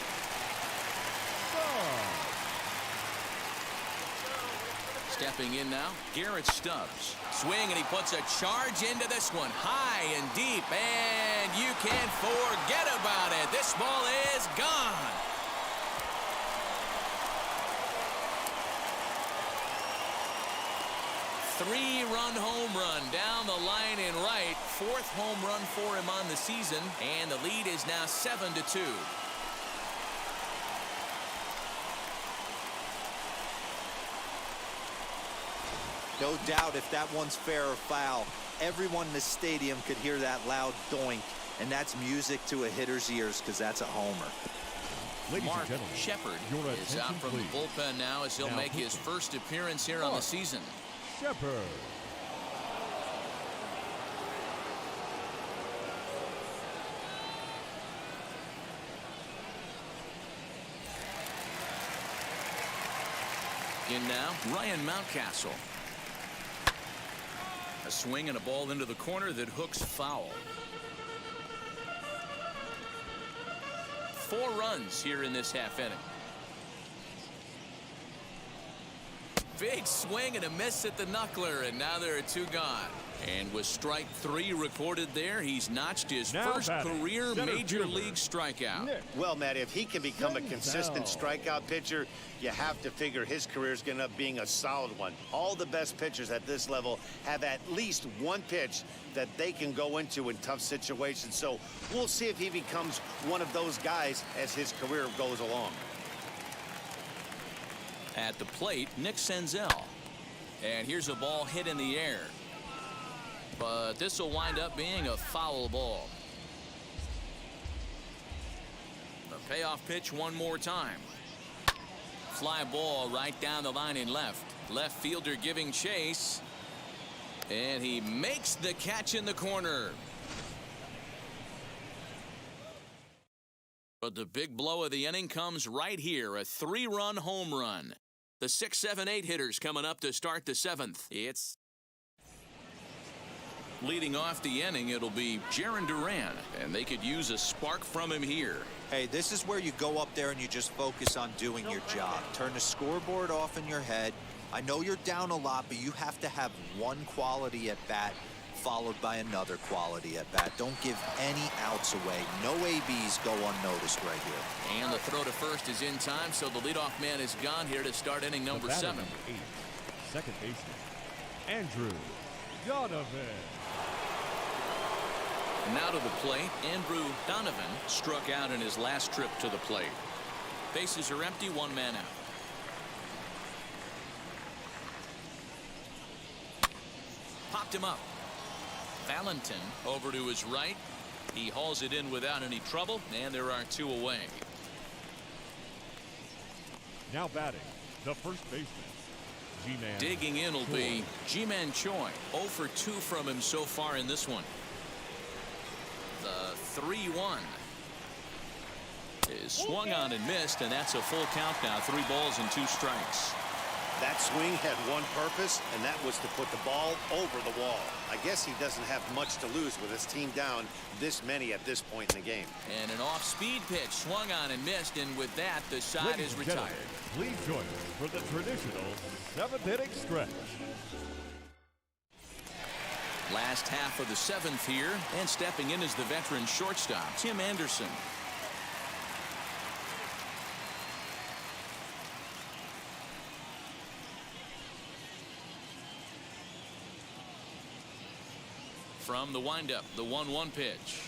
Stubbs.
Stepping in now, Garrett Stubbs. Swing, and he puts a charge into this one. High and deep, and you can't forget about it. This ball is gone. Three-run home run down the line in right. 4th home run for him on the season, and the lead is now 7-2.
No doubt if that one's fair or foul, everyone in the stadium could hear that loud doink, and that's music to a hitter's ears because that's a homer.
Mark Shepard is out from the bullpen now as he'll make his first appearance here on the season.
Shepard.
In now, Ryan Mountcastle. A swing and a ball into the corner that hooks foul. 4 runs here in this half inning. Big swing and a miss at the knuckler, and now there are 2 gone. And with strike 3 recorded there, he's notched his first career major league strikeout.
Well, Matt, if he can become a consistent strikeout pitcher, you have to figure his career is going to end up being a solid one. All the best pitchers at this level have at least one pitch that they can go into in tough situations. So we'll see if he becomes one of those guys as his career goes along.
At the plate, Nick Senzel. And here's a ball hit in the air. But this will wind up being a foul ball. The payoff pitch one more time. Fly ball right down the line in left. Left fielder giving chase. And he makes the catch in the corner. But the big blow of the inning comes right here. A 3-run home run. The 6, 7, 8 hitters coming up to start the 7th. It's leading off the inning. It'll be Jarren Duran, and they could use a spark from him here.
Hey, this is where you go up there and you just focus on doing your job. Turn the scoreboard off in your head. I know you're down a lot, but you have to have one quality at bat followed by another quality at bat. Don't give any outs away. No ABs go unnoticed right here.
And the throw to first is in time, so the leadoff man is gone here to start inning number 7.
Number 8, second baseman, Andrew Donovan.
Now to the plate, Andrew Donovan struck out in his last trip to the plate. Bases are empty, 1 man out. Popped him up. Valentin over to his right. He hauls it in without any trouble, and there are 2 away.
Now batting, the first baseman, G-Man.
Digging in will be Ji-Man Choi. 0 for 2 from him so far in this one. The 3-1 is swung on and missed, and that's a full count now. 3 balls and 2 strikes.
That swing had one purpose, and that was to put the ball over the wall. I guess he doesn't have much to lose with his team down this many at this point in the game.
And an off-speed pitch swung on and missed, and with that, the side is retired.
Please join us for the traditional 7th inning stretch.
Last half of the 7th here, and stepping in is the veteran shortstop, Tim Anderson. From the windup, the 1-1 pitch.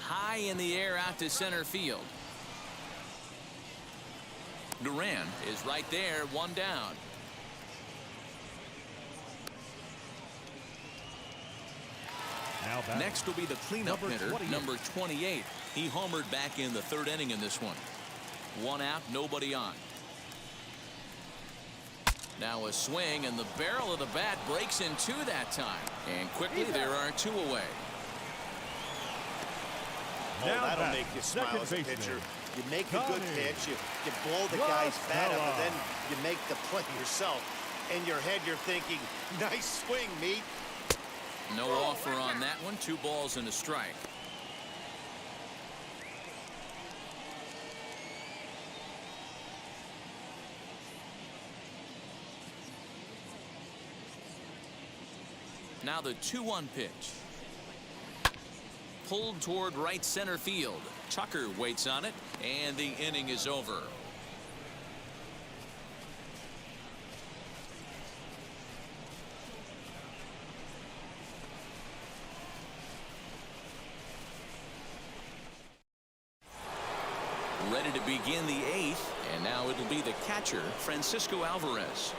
High in the air out to center field. Duran is right there, 1 down. Next will be the cleanup hitter, number 28. He homered back in the 3rd inning in this one. 1 out, nobody on. Now a swing, and the barrel of the bat breaks in 2 that time. And quickly there are 2 away.
Oh, that'll make you smile as a pitcher. You make a good pitch, you blow the guy's bat up, and then you make the play yourself. In your head, you're thinking, nice swing, Meat.
No offer on that one. 2 balls and a strike. Now the 2-1 pitch. Pulled toward right center field. Tucker waits on it, and the inning is over. Ready to begin the 8th, and now it'll be the catcher, Francisco Alvarez.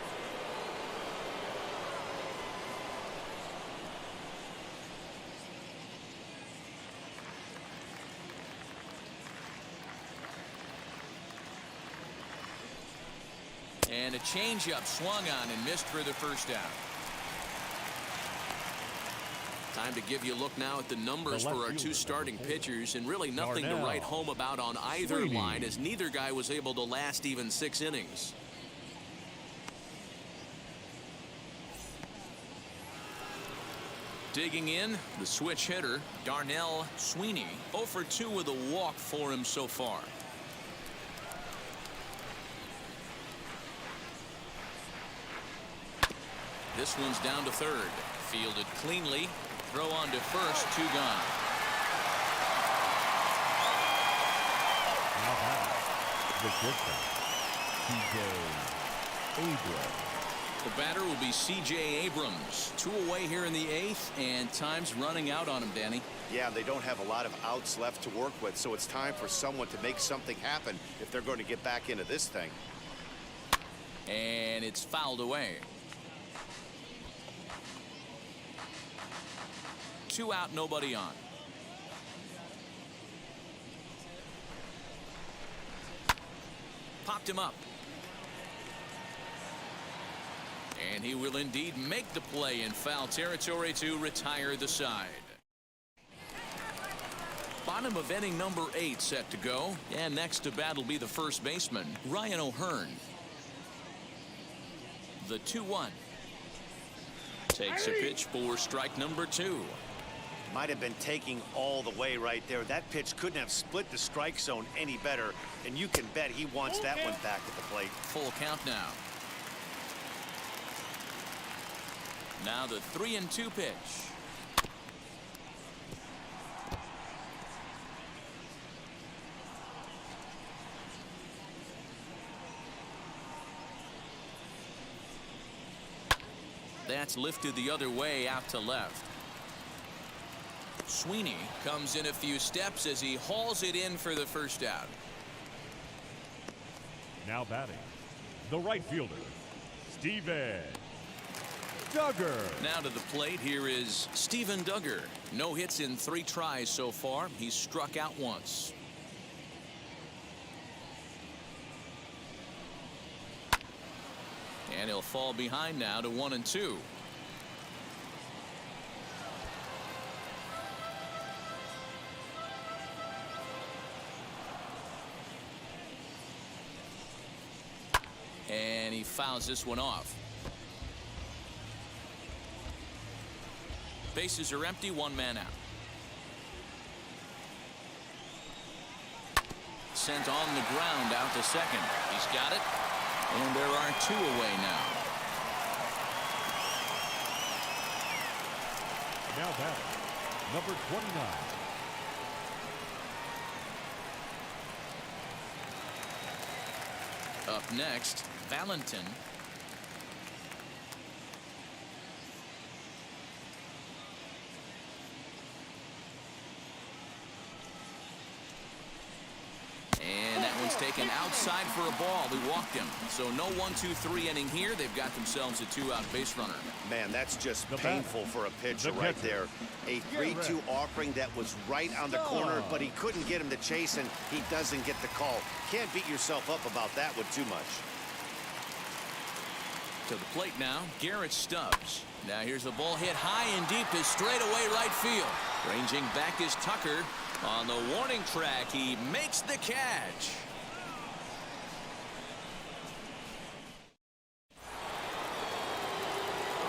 And a changeup swung on and missed for the first out. Time to give you a look now at the numbers for our 2 starting pitchers, and really nothing to write home about on either line, as neither guy was able to last even 6 innings. digging in, the switch hitter, Darnell Sweeney. 0 for 2 with a walk for him so far. This one's down to third. Fielded cleanly. Throw on to first. 2 gone.
Now back, the pitcher, C.J. Abrams.
The batter will be C.J. Abrams. 2 away here in the 8th, and time's running out on him, Danny.
Yeah, they don't have a lot of outs left to work with, so it's time for someone to make something happen if they're going to get back into this thing.
And it's fouled away. 2 out, nobody on. Popped him up. And he will indeed make the play in foul territory to retire the side. Bottom of inning number 8 set to go. And next to bat will be the first baseman, Ryan O'Hearn. The 2-1. Takes a pitch for strike number 2.
Might have been taking all the way right there. That pitch couldn't have split the strike zone any better, and you can bet he wants that one back at the plate.
Full count now. Now the 3-2 pitch. That's lifted the other way out to left. Sweeney comes in a few steps as he hauls it in for the first out.
Now batting, the right fielder, Steven Duggar.
Now to the plate, here is Steven Duggar. No hits in 3 tries so far. He's struck out once. And he'll fall behind now to 1-2. And he fouls this one off. Bases are empty, 1 man out. Sent on the ground out to second. He's got it. And there are 2 away now.
Now batting, number 29.
Up next, Valentin. And that one's taken outside for a ball. He walked him. So no 1-2-3 inning here. They've got themselves a 2-out base runner.
Man, that's just painful for a pitcher right there. A 3-2 offering that was right on the corner, but he couldn't get him to chase, and he doesn't get the call. Can't beat yourself up about that one too much.
To the plate now, Garrett Stubbs. Now here's a ball hit high and deep to straightaway right field. Ranging back is Tucker. On the warning track, he makes the catch.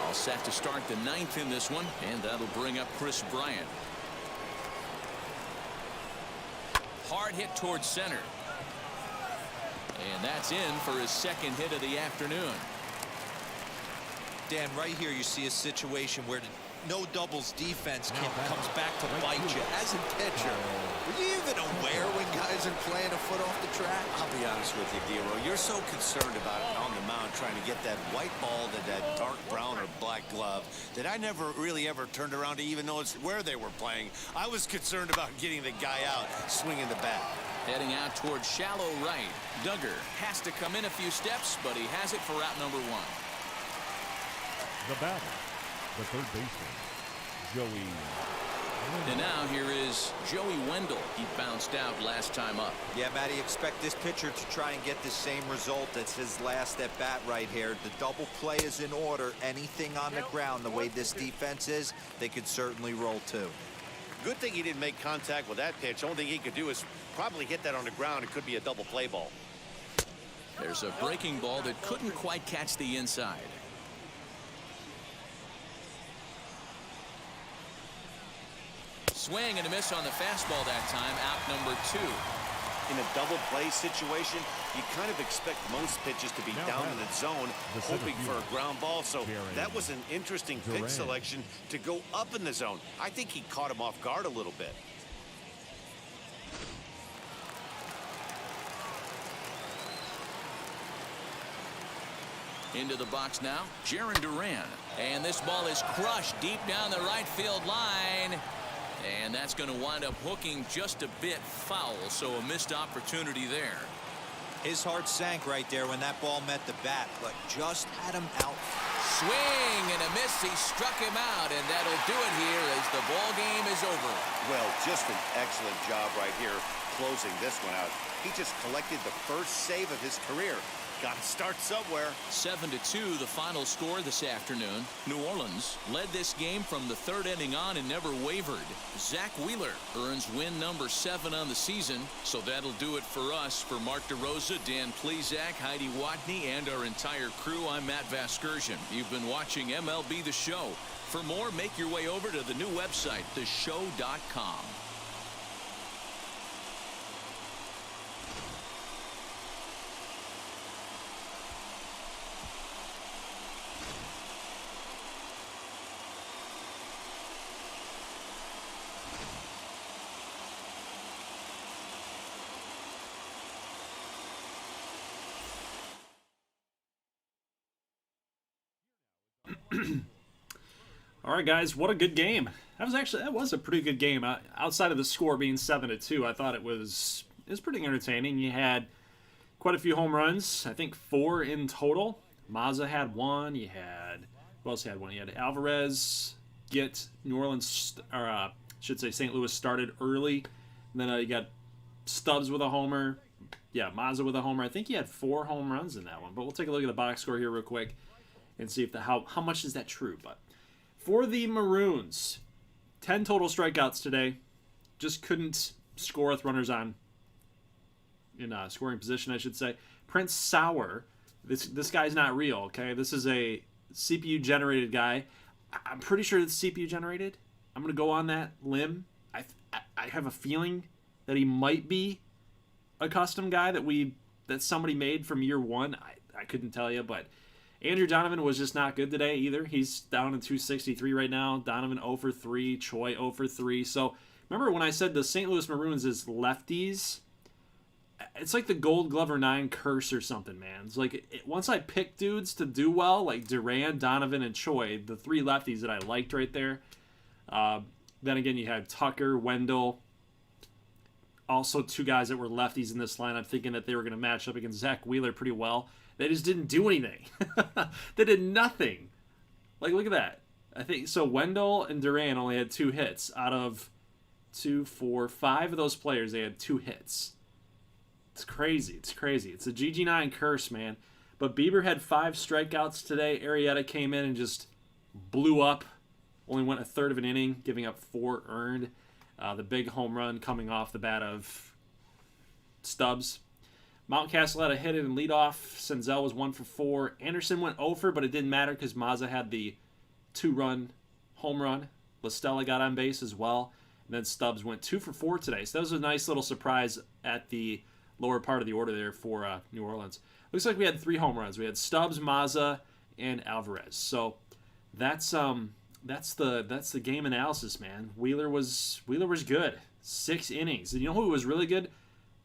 All set to start the 9th in this one, and that'll bring up Chris Bryant. Hard hit towards center. And that's in for his 2nd hit of the afternoon.
Dan, right here you see a situation where the no doubles defense comes back to bite you. As a pitcher, were you even aware when guys are playing a foot off the track?
I'll be honest with you, Dero. You're so concerned about on the mound trying to get that white ball to that dark brown or black glove that I never really ever turned around to even notice where they were playing. I was concerned about getting the guy out swinging the bat.
Heading out towards shallow right. Duggar has to come in a few steps, but he has it for out number 1.
The batter, the third baseman, Joey.
And now here is Joey Wendell. He bounced out last time up.
Yeah, Matty, expect this pitcher to try and get the same result as his last at bat right here. The double play is in order. Anything on the ground, the way this defense is, they could certainly roll too.
Good thing he didn't make contact with that pitch. Only thing he could do is probably hit that on the ground. It could be a double play ball.
There's a breaking ball that couldn't quite catch the inside. swing and a miss on the fastball that time. Out number 2.
In a double play situation, you kind of expect most pitches to be down in the zone, hoping for a ground ball. So that was an interesting pitch selection to go up in the zone. I think he caught him off guard a little bit.
Into the box now, Jarren Duran. And this ball is crushed deep down the right field line. And that's going to wind up hooking just a bit foul, so a missed opportunity there.
His heart sank right there when that ball met the bat, but just had him out.
Swing and a miss. He struck him out, and that'll do it here as the ball game is over.
Well, just an excellent job right here closing this one out. He just collected the first save of his career. Got to start somewhere.
7-2 the final score this afternoon. New Orleans led this game from the 3rd inning on and never wavered. Zach Wheeler earns win number 7 on the season. So that'll do it for us. For Mark DeRosa, Dan Plezak, Heidi Watney, and our entire crew, I'm Matt Vasgersian. You've been watching MLB The Show. For more, make your way over to the new website, theshow.com.
All right, guys, what a good game. That was a pretty good game. Outside of the score being 7-2, I thought it was pretty entertaining. You had quite a few home runs. I think 4 in total. Mazza had 1. Who else had 1? You had Alvarez get New Orleans, or St. Louis started early. And then you got Stubbs with a homer. Yeah, Mazza with a homer. I think he had 4 home runs in that one. But we'll take a look at the box score here real quick and see if how much is that true. But for the Maroons, 10 total strikeouts today. Just couldn't score with runners on in scoring position, I should say. Prince Sauer, this guy's not real, okay? This is a CPU-generated guy. I'm pretty sure it's CPU-generated. I'm going to go on that limb. I have a feeling that he might be a custom guy that somebody made from year 1. I couldn't tell you, but Andrew Donovan was just not good today either. He's down in 263 right now. Donovan 0 for 3. Choi 0 for 3. So remember when I said the St. Louis Maroons is lefties? It's like the Goldglover 9 curse or something, man. It's like once I pick dudes to do well, like Duran, Donovan, and Choi, the 3 lefties that I liked right there. Then again, you had Tucker, Wendell. Also 2 guys that were lefties in this line. I'm thinking that they were going to match up against Zach Wheeler pretty well. They just didn't do anything. They did nothing. Like, look at that. I think so. Wendell and Duran only had 2 hits out of 2, 4, 5 of those players. They had 2 hits. It's crazy. It's crazy. It's a GG9 curse, man. But Bieber had 5 strikeouts today. Arrieta came in and just blew up. Only went a third of an inning, giving up 4 earned. The big home run coming off the bat of Stubbs. Mountcastle had a hit and lead off. Senzel was 1 for 4. Anderson went over, but it didn't matter because Mazza had the 2-run home run. LaStella got on base as well. And then Stubbs went 2 for 4 today. So that was a nice little surprise at the lower part of the order there for New Orleans. Looks like we had 3 home runs. We had Stubbs, Mazza, and Alvarez. So that's the game analysis, man. Wheeler was good. 6 innings. And you know who was really good?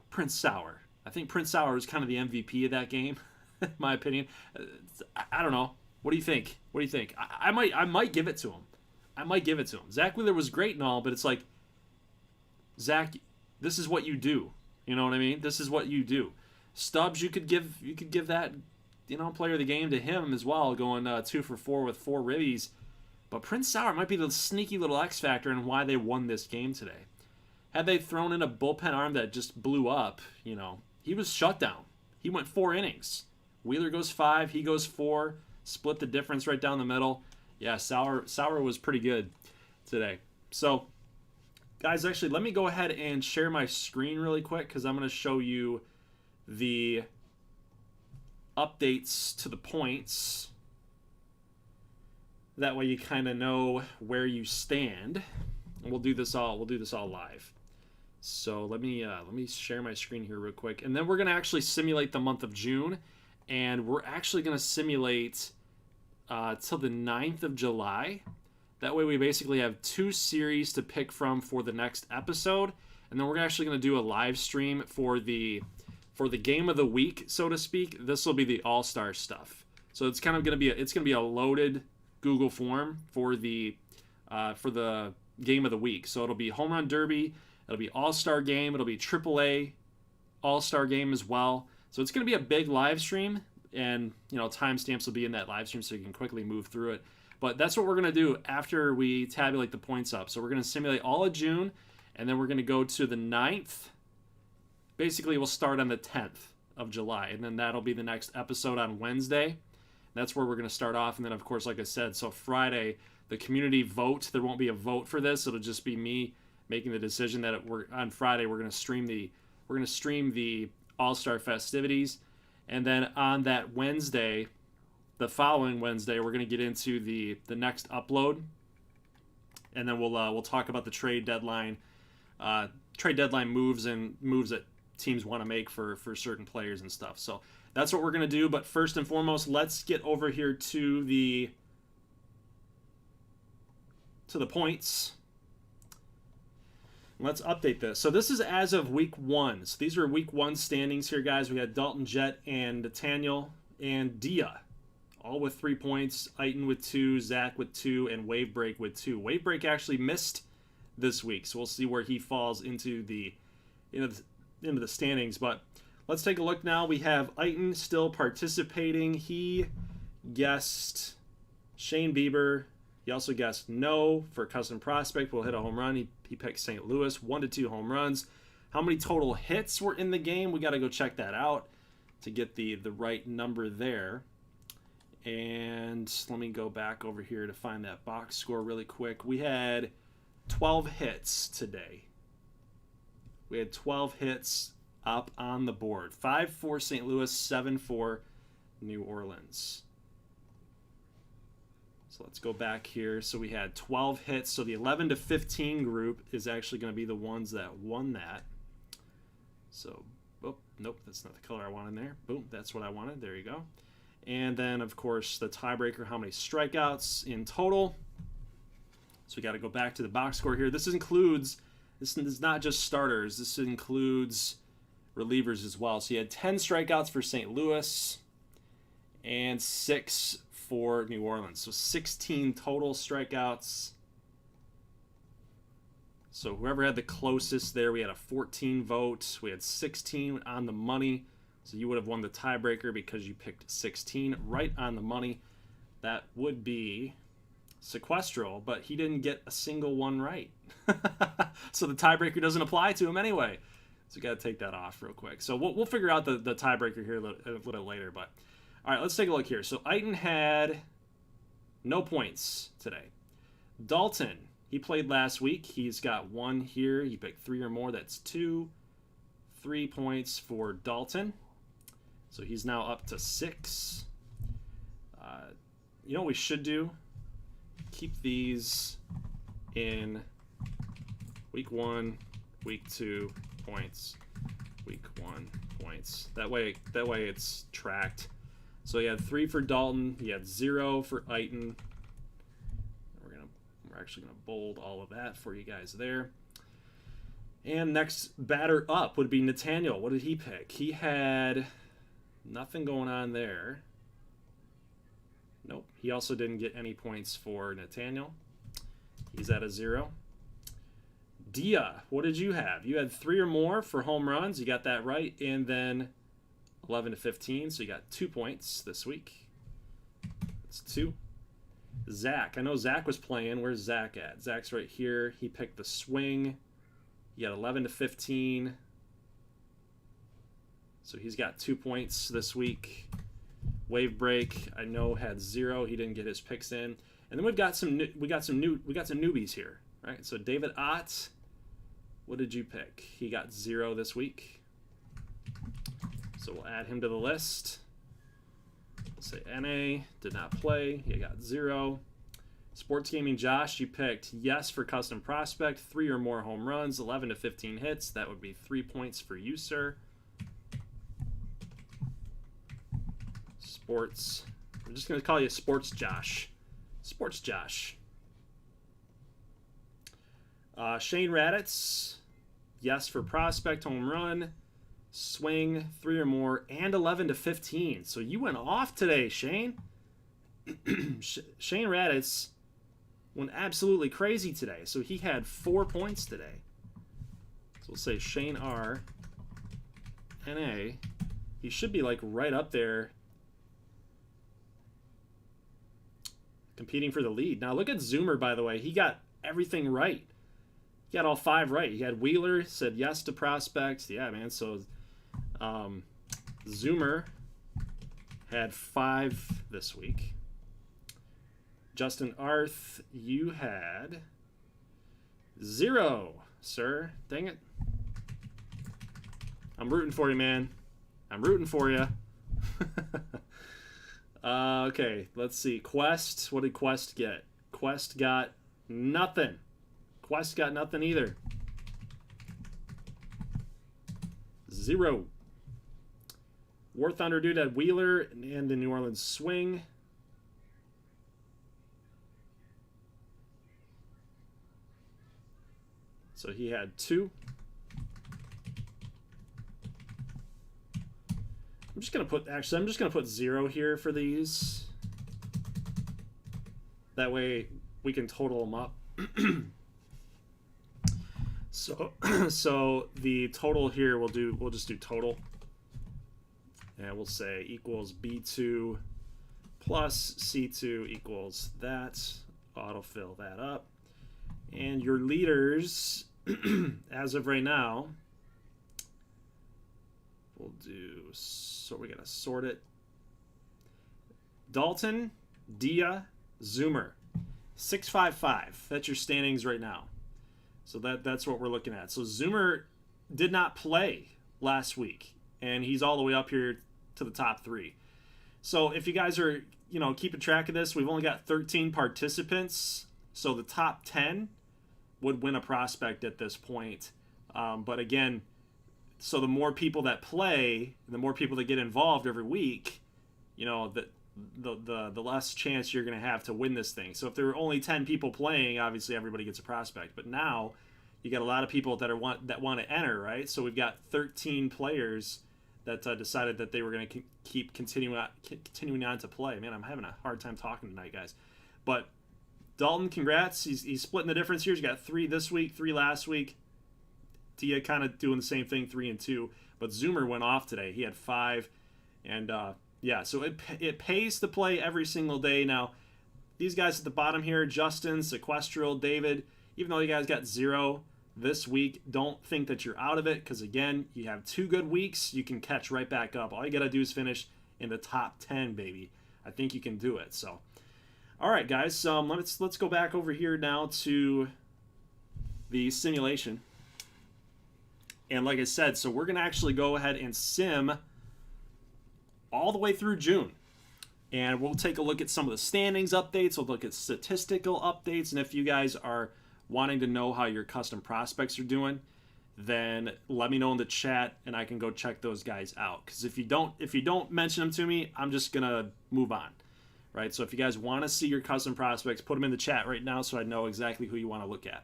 Prince Sauer. I think Prince Sauer was kind of the MVP of that game, in my opinion. I don't know. What do you think? I might give it to him. Zach Wheeler was great and all, but it's like, Zach, this is what you do. You know what I mean? This is what you do. Stubbs, you could give that, player of the game to him as well, going 2 for 4 with 4 ribbies. But Prince Sauer might be the sneaky little X factor in why they won this game today. Had they thrown in a bullpen arm that just blew up, he was shut down. He went 4 innings. Wheeler goes 5, he goes 4, split the difference right down the middle. Yeah, Sauer was pretty good today. So, guys, actually, let me go ahead and share my screen really quick because I'm going to show you the updates to the points. That way you kind of know where you stand. and we'll do this all live. So let me share my screen here real quick, and then we're gonna actually simulate the month of June, and we're actually gonna simulate till the 9th of July. That way we basically have 2 series to pick from for the next episode, and then we're actually going to do a live stream for the game of the week, so to speak. This will be the all-star stuff. So it's kind of going to be a loaded Google form for the game of the week. So it'll be home run derby, it'll be all-star game, it'll be AAA all-star game as well. So it's going to be a big live stream, and timestamps will be in that live stream so you can quickly move through it. But that's what we're going to do after we tabulate the points up. So we're going to simulate all of June, and then we're going to go to the 9th. Basically, we'll start on the 10th of July, and then that'll be the next episode on Wednesday. That's where we're going to start off. And then, of course, like I said, so Friday, the community vote. There won't be a vote for this. It'll just be me making the decision that on Friday we're going to stream the All-Star festivities. And then on that Wednesday, the following Wednesday, we're going to get into the next upload, and then we'll talk about the trade deadline moves and moves that teams want to make for certain players and stuff. So that's what we're going to do. But first and foremost, let's get over here to the points. Let's update this. So this is as of week 1. So these are week 1 standings here, guys. We had Dalton, Jet, and Nathaniel and Dia, all with 3 points. Aiton with 2, Zach with 2, and Wavebreak with 2. Wavebreak actually missed this week, so we'll see where he falls into the standings. But let's take a look now. We have Aiton still participating. He guessed Shane Bieber. He also guessed no for custom prospect. Will hit a home run. He picked St. Louis, 1 to 2 home runs. How many total hits were in the game? We got to go check that out to get the right number there. And let me go back over here to find that box score really quick. We had 12 hits today. We had 12 hits up on the board. 5 for St. Louis, 7 for New Orleans. So let's go back here. So we had 12 hits. So the 11 to 15 group is actually going to be the ones that won that. So, oh, nope, that's not the color I wanted there. Boom, that's what I wanted. There you go. And then, of course, the tiebreaker, how many strikeouts in total. So we got to go back to the box score here. This is not just starters. This includes relievers as well. So you had 10 strikeouts for St. Louis and 6 for New Orleans. So 16 total strikeouts. So whoever had the closest there, we had a 14 vote. We had 16 on the money. So you would have won the tiebreaker because you picked 16 right on the money. That would be Sequestral, but he didn't get a single one right. So the tiebreaker doesn't apply to him anyway. So you got to take that off real quick. So we'll figure out the tiebreaker here a little later. But all right, let's take a look here. So Aiton had no points today. Dalton, he played last week. He's got 1 here. He picked 3 or more. That's 2. 3 points for Dalton. So he's now up to 6. You know what we should do? Keep these in week 1, week 2 points, week 1 points. That way it's tracked. So he had 3 for Dalton. He had 0 for Aiton. We're actually gonna bold all of that for you guys there. And next batter up would be Nathaniel. What did he pick? He had nothing going on there. Nope. He also didn't get any points for Nathaniel. He's at a 0. Dia, what did you have? You had 3 or more for home runs. You got that right. And then 11 to 15. So you got 2 points this week. That's 2. Zach. I know Zach was playing. Where's Zach at? Zach's right here. He picked the swing. He got 11 to 15. So he's got 2 points this week. Wave break, I know, had 0. He didn't get his picks in. And then we got some newbies here, right? So David Ott, what did you pick? He got 0 this week. So we'll add him to the list. We'll say NA, did not play. He got 0. Sports Gaming Josh, you picked yes for custom prospect, 3 or more home runs, 11 to 15 hits. That would be 3 points for you, sir. Sports. I'm just going to call you Sports Josh. Sports Josh. Shane Raditz, yes for prospect, home run, swing, 3 or more, and 11 to 15. So you went off today, Shane. Shane Raditz went absolutely crazy today. So he had 4 points today. So we'll say Shane R. N.A. He should be like right up there competing for the lead. Now look at Zoomer, by the way. He got everything right. He got all 5 right. He had Wheeler, said yes to prospects. Yeah, man. So Zoomer had 5 this week. Justin Arth, you had 0, sir. Dang it. I'm rooting for you, man. I'm rooting for you. Okay, let's see. Quest, what did Quest get? Quest got nothing. Quest got nothing either. 0. War Thunder dude had Wheeler and the New Orleans Swing. So he had 2. I'm just gonna put 0 here for these. That way we can total them up. So the total here we'll just do total. And we'll say equals B2 plus C2 equals that. Autofill that up. And your leaders, as of right now, we'll do, so we're going to sort it. Dalton, Dia, Zoomer, 655. That's your standings right now. So that's what we're looking at. So Zoomer did not play last week, and he's all the way up here to the top 3. So if you guys are, keeping track of this, we've only got 13 participants. So the top 10 would win a prospect at this point. But again, so the more people that play, the more people that get involved every week, the less chance you're going to have to win this thing. So if there were only 10 people playing, obviously everybody gets a prospect. But now you got a lot of people that want to enter, right? So we've got 13 players that decided that they were going to keep continuing on to play. Man, I'm having a hard time talking tonight, guys. But Dalton, congrats. He's splitting the difference here. He's got 3 this week, 3 last week. Tia kind of doing the same thing, 3 and 2. But Zoomer went off today. He had 5. And, yeah, so it pays to play every single day. Now, these guys at the bottom here, Justin, Sequestral, David, even though you guys got 0 this week, don't think that you're out of it because, again, you have 2 good weeks. You can catch right back up. All you got to do is finish in the top 10, baby. I think you can do it. So, all right, guys, let's go back over here now to the simulation. And like I said, so we're going to actually go ahead and sim all the way through June. And we'll take a look at some of the standings updates. We'll look at statistical updates. And if you guys are wanting to know how your custom prospects are doing, then let me know in the chat and I can go check those guys out. Because if you don't mention them to me, I'm just going to move on. Right? So if you guys want to see your custom prospects, put them in the chat right now so I know exactly who you want to look at.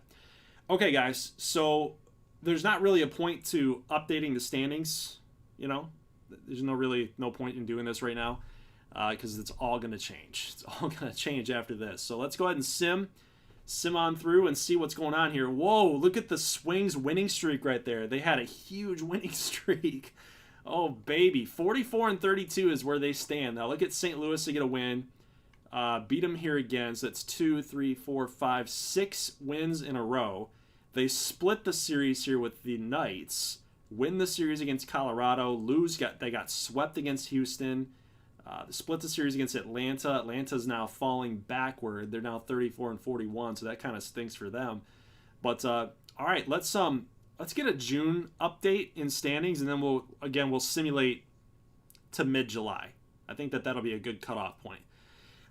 Okay, guys. So there's not really a point to updating the standings, There's no point in doing this right now because it's all going to change. It's all going to change after this. So let's go ahead and sim on through and see what's going on here. Whoa, look at the Swings winning streak right there. They had a huge winning streak. Oh, baby. 44 and 32 is where they stand. Now look at St. Louis to get a win. Beat them here again. So that's 2, 3, 4, 5, 6 wins in a row. They split the series here with the Knights. Win the series against Colorado. They got swept against Houston. Split the series against Atlanta. Atlanta's now falling backward. They're now 34 and 41, so that kind of stinks for them. But all right, let's get a June update in standings, and then we'll simulate to mid-July. I think that'll be a good cutoff point.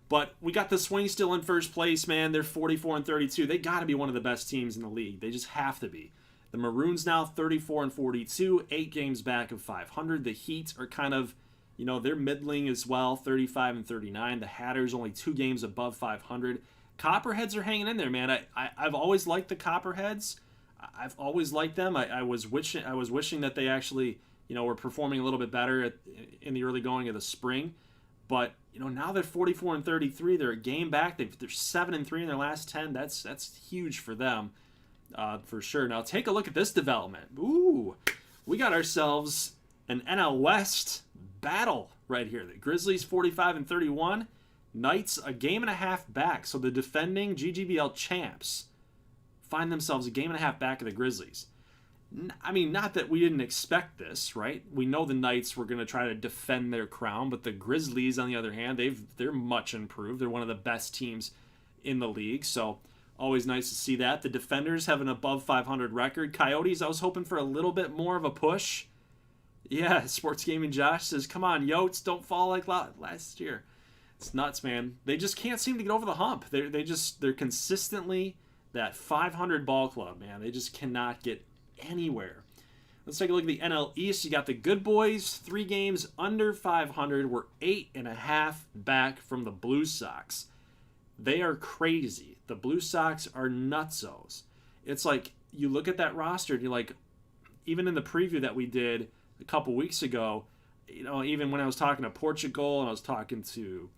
But we got the Swing still in first place, man. They're 44-32. They got to be one of the best teams in the league. They just have to be. The Maroons now 34-42, 8 games back of 500. The Heat are kind of, they're middling as well, 35-39. The Hatters only 2 games above 500. Copperheads are hanging in there, man. I've always liked the Copperheads. I've always liked them. I was wishing that they actually, were performing a little bit better in the early going of the spring. But now they're 44-33. They're a game back. They're 7-3 in their last 10. That's huge for them, for sure. Now take a look at this development. Ooh, we got ourselves an NL West battle right here. The Grizzlies 45-31. Knights a game and a half back. So the defending GGBL champs find themselves a game and a half back of the Grizzlies. I mean, not that we didn't expect this, right? We know the Knights were going to try to defend their crown, but the Grizzlies, on the other hand, they're much improved. They're one of the best teams in the league, so always nice to see that. The Defenders have an above 500 record. Coyotes, I was hoping for a little bit more of a push. Yeah, Sports Gaming Josh says, come on, Yotes, don't fall like last year. It's nuts, man. They just can't seem to get over the hump. They're consistently that 500 ball club, man. They just cannot get anywhere. Let's take a look at the NL East. You got the Good Boys, 3 games under 500. We're 8.5 back from the Blue Sox. They are crazy. The Blue Sox are nutsos. It's like, you look at that roster and you're like, even in the preview that we did a couple weeks ago, even when I was talking to Portugal and I was talking to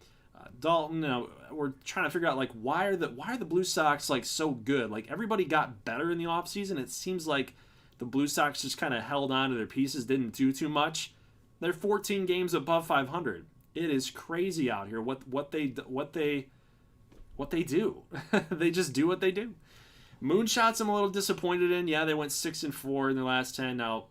Dalton, we're trying to figure out, like, why are the Blue Sox, like, so good? Like, everybody got better in the offseason. It seems like the Blue Sox just kind of held on to their pieces, didn't do too much. They're 14 games above 500. It is crazy out here what they do. They just do what they do. Moonshots I'm a little disappointed in. Yeah, they went 6-4 in their last 10. Now,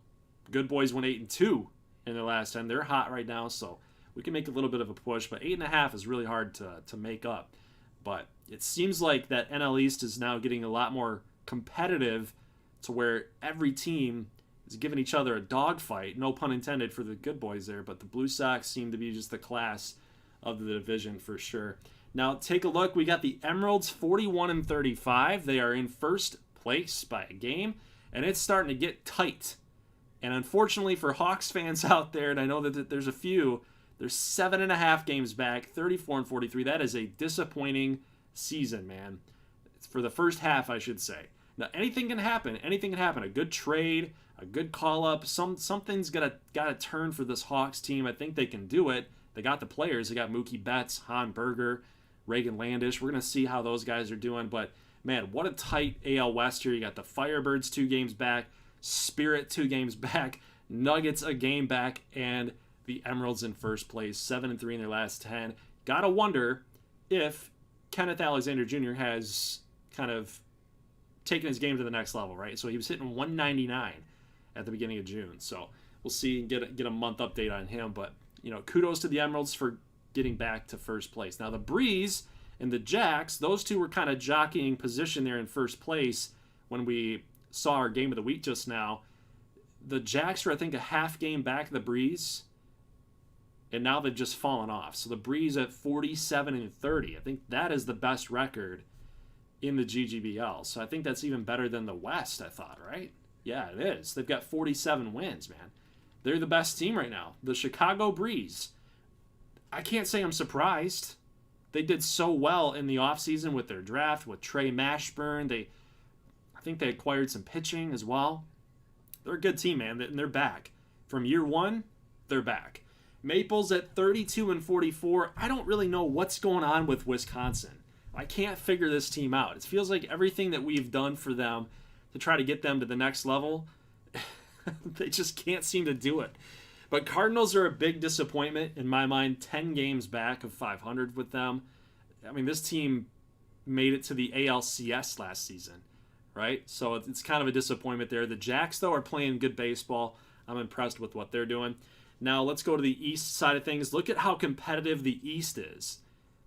Good Boys went 8-2 in their last 10. They're hot right now, so we can make a little bit of a push, but 8.5 is really hard to make up. But it seems like that NL East is now getting a lot more competitive, to where every team is giving each other a dogfight. No pun intended for the Good Boys there, but the Blue Sox seem to be just the class of the division for sure. Now take a look. We got the Emeralds 41-35. They are in first place by a game, and it's starting to get tight. And unfortunately for Hawks fans out there, and I know that there's a few, they're 7.5 games back, 34-43. That is a disappointing season, man. It's for the first half, I should say. Now, anything can happen. Anything can happen. A good trade, a good call-up. Something's got to turn for this Hawks team. I think they can do it. They got the players. They got Mookie Betts, Han Berger, Reagan Landish. We're going to see how those guys are doing. But, man, what a tight AL West here. You got the Firebirds 2 games back, Spirit 2 games back, Nuggets a game back, and the Emeralds in first place, 7-3 in their last 10. Gotta wonder if Kenneth Alexander Jr. has kind of taken his game to the next level, right? So he was hitting 199 at the beginning of June. So we'll see and get a month update on him. But, kudos to the Emeralds for getting back to first place. Now the Breeze and the Jacks, those two were kind of jockeying position there in first place when we saw our game of the week just now. The Jacks are, I think, a half game back of the Breeze, and now they've just fallen off. So the Breeze at 47-30. I think that is the best record in the GGBL. So I think that's even better than the West, I thought, right? Yeah, it is. They've got 47 wins, man. They're the best team right now. The Chicago Breeze. I can't say I'm surprised. They did so well in the offseason with their draft, with Trey Mashburn. I think they acquired some pitching as well. They're a good team, man, and they're back. From year one, they're back. Maples at 32-44. I don't really know what's going on with Wisconsin. I can't figure this team out. It feels like everything that we've done for them to try to get them to the next level, they just can't seem to do it. But Cardinals are a big disappointment in my mind. 10 games back of 500 with them. I mean, this team made it to the ALCS last season, right? So it's kind of a disappointment there. The Jacks, though, are playing good baseball. I'm impressed with what they're doing. Now, let's go to the East side of things. Look at how competitive the East is.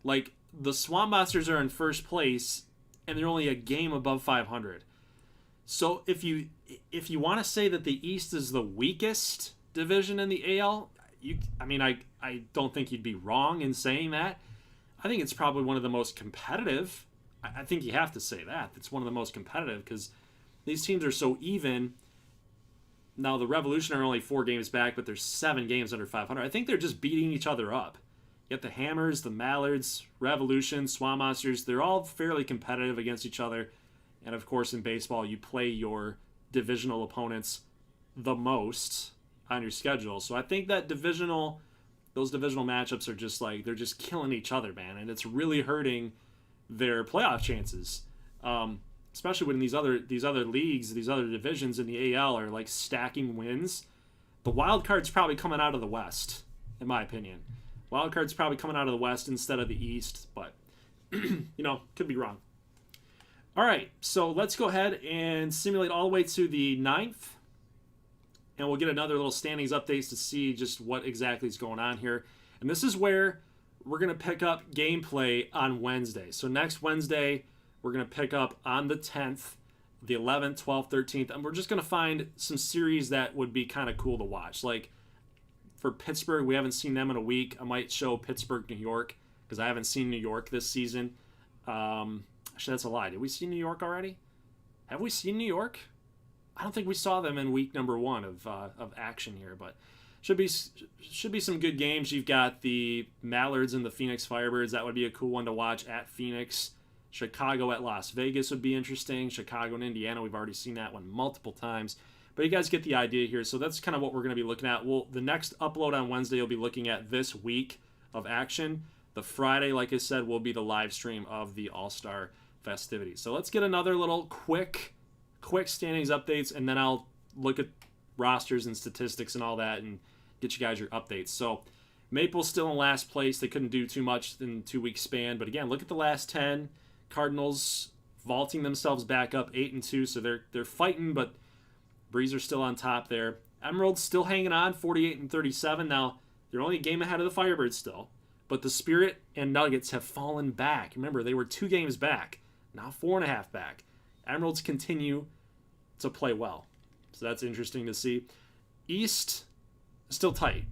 Like, the Swamp Monsters are in first place, and they're only a game above 500. So if you want to say that the East is the weakest division in the AL, I don't think you'd be wrong in saying that. I think it's probably one of the most competitive. I think you have to say that. It's one of the most competitive because these teams are so even. Now, the Revolution are only 4 games back, but there's 7 games under 500. I think they're just beating each other up. You got the Hammers, the Mallards, Revolution, Swamp Monsters. They're all fairly competitive against each other. And, of course, in baseball, you play your divisional opponents the most on your schedule. So I think that those divisional matchups are just like, they're just killing each other, man. And it's really hurting their playoff chances. Especially when these other leagues, these other divisions in the AL are like stacking wins. The wild card's probably coming out of the West, in my opinion. Wild card's probably coming out of the West instead of the East, but could be wrong. All right, so let's go ahead and simulate all the way to the 9th, and we'll get another little standings updates to see just what exactly is going on here. And this is where we're going to pick up gameplay on Wednesday. So next Wednesday, we're going to pick up on the 10th, the 11th, 12th, 13th, and we're just going to find some series that would be kind of cool to watch. Like for Pittsburgh, we haven't seen them in a week. I might show Pittsburgh, New York, because I haven't seen New York this season. Actually, that's a lie. Did we see New York already? Have we seen New York? I don't think we saw them in week number 1 of action here, but should be some good games. You've got the Mallards and the Phoenix Firebirds. That would be a cool one to watch at Phoenix. Chicago at Las Vegas would be interesting. Chicago and Indiana, we've already seen that one multiple times. But you guys get the idea here. So that's kind of what we're going to be looking at. Well, the next upload on Wednesday, you'll be looking at this week of action. The Friday, like I said, will be the live stream of the All-Star festivities. So let's get another little quick standings updates, and then I'll look at rosters and statistics and all that and get you guys your updates. So Maple's still in last place. They couldn't do too much in a 2-week span. But again, look at the last 10. Cardinals vaulting themselves back up 8-2, so they're fighting, but Breeze are still on top there. Emerald's still hanging on, 48-37. Now they're only a game ahead of the Firebirds still, but the Spirit and Nuggets have fallen back. Remember, they were 2 games back, now 4.5 back. Emeralds continue to play well, so that's interesting to see. East still tight.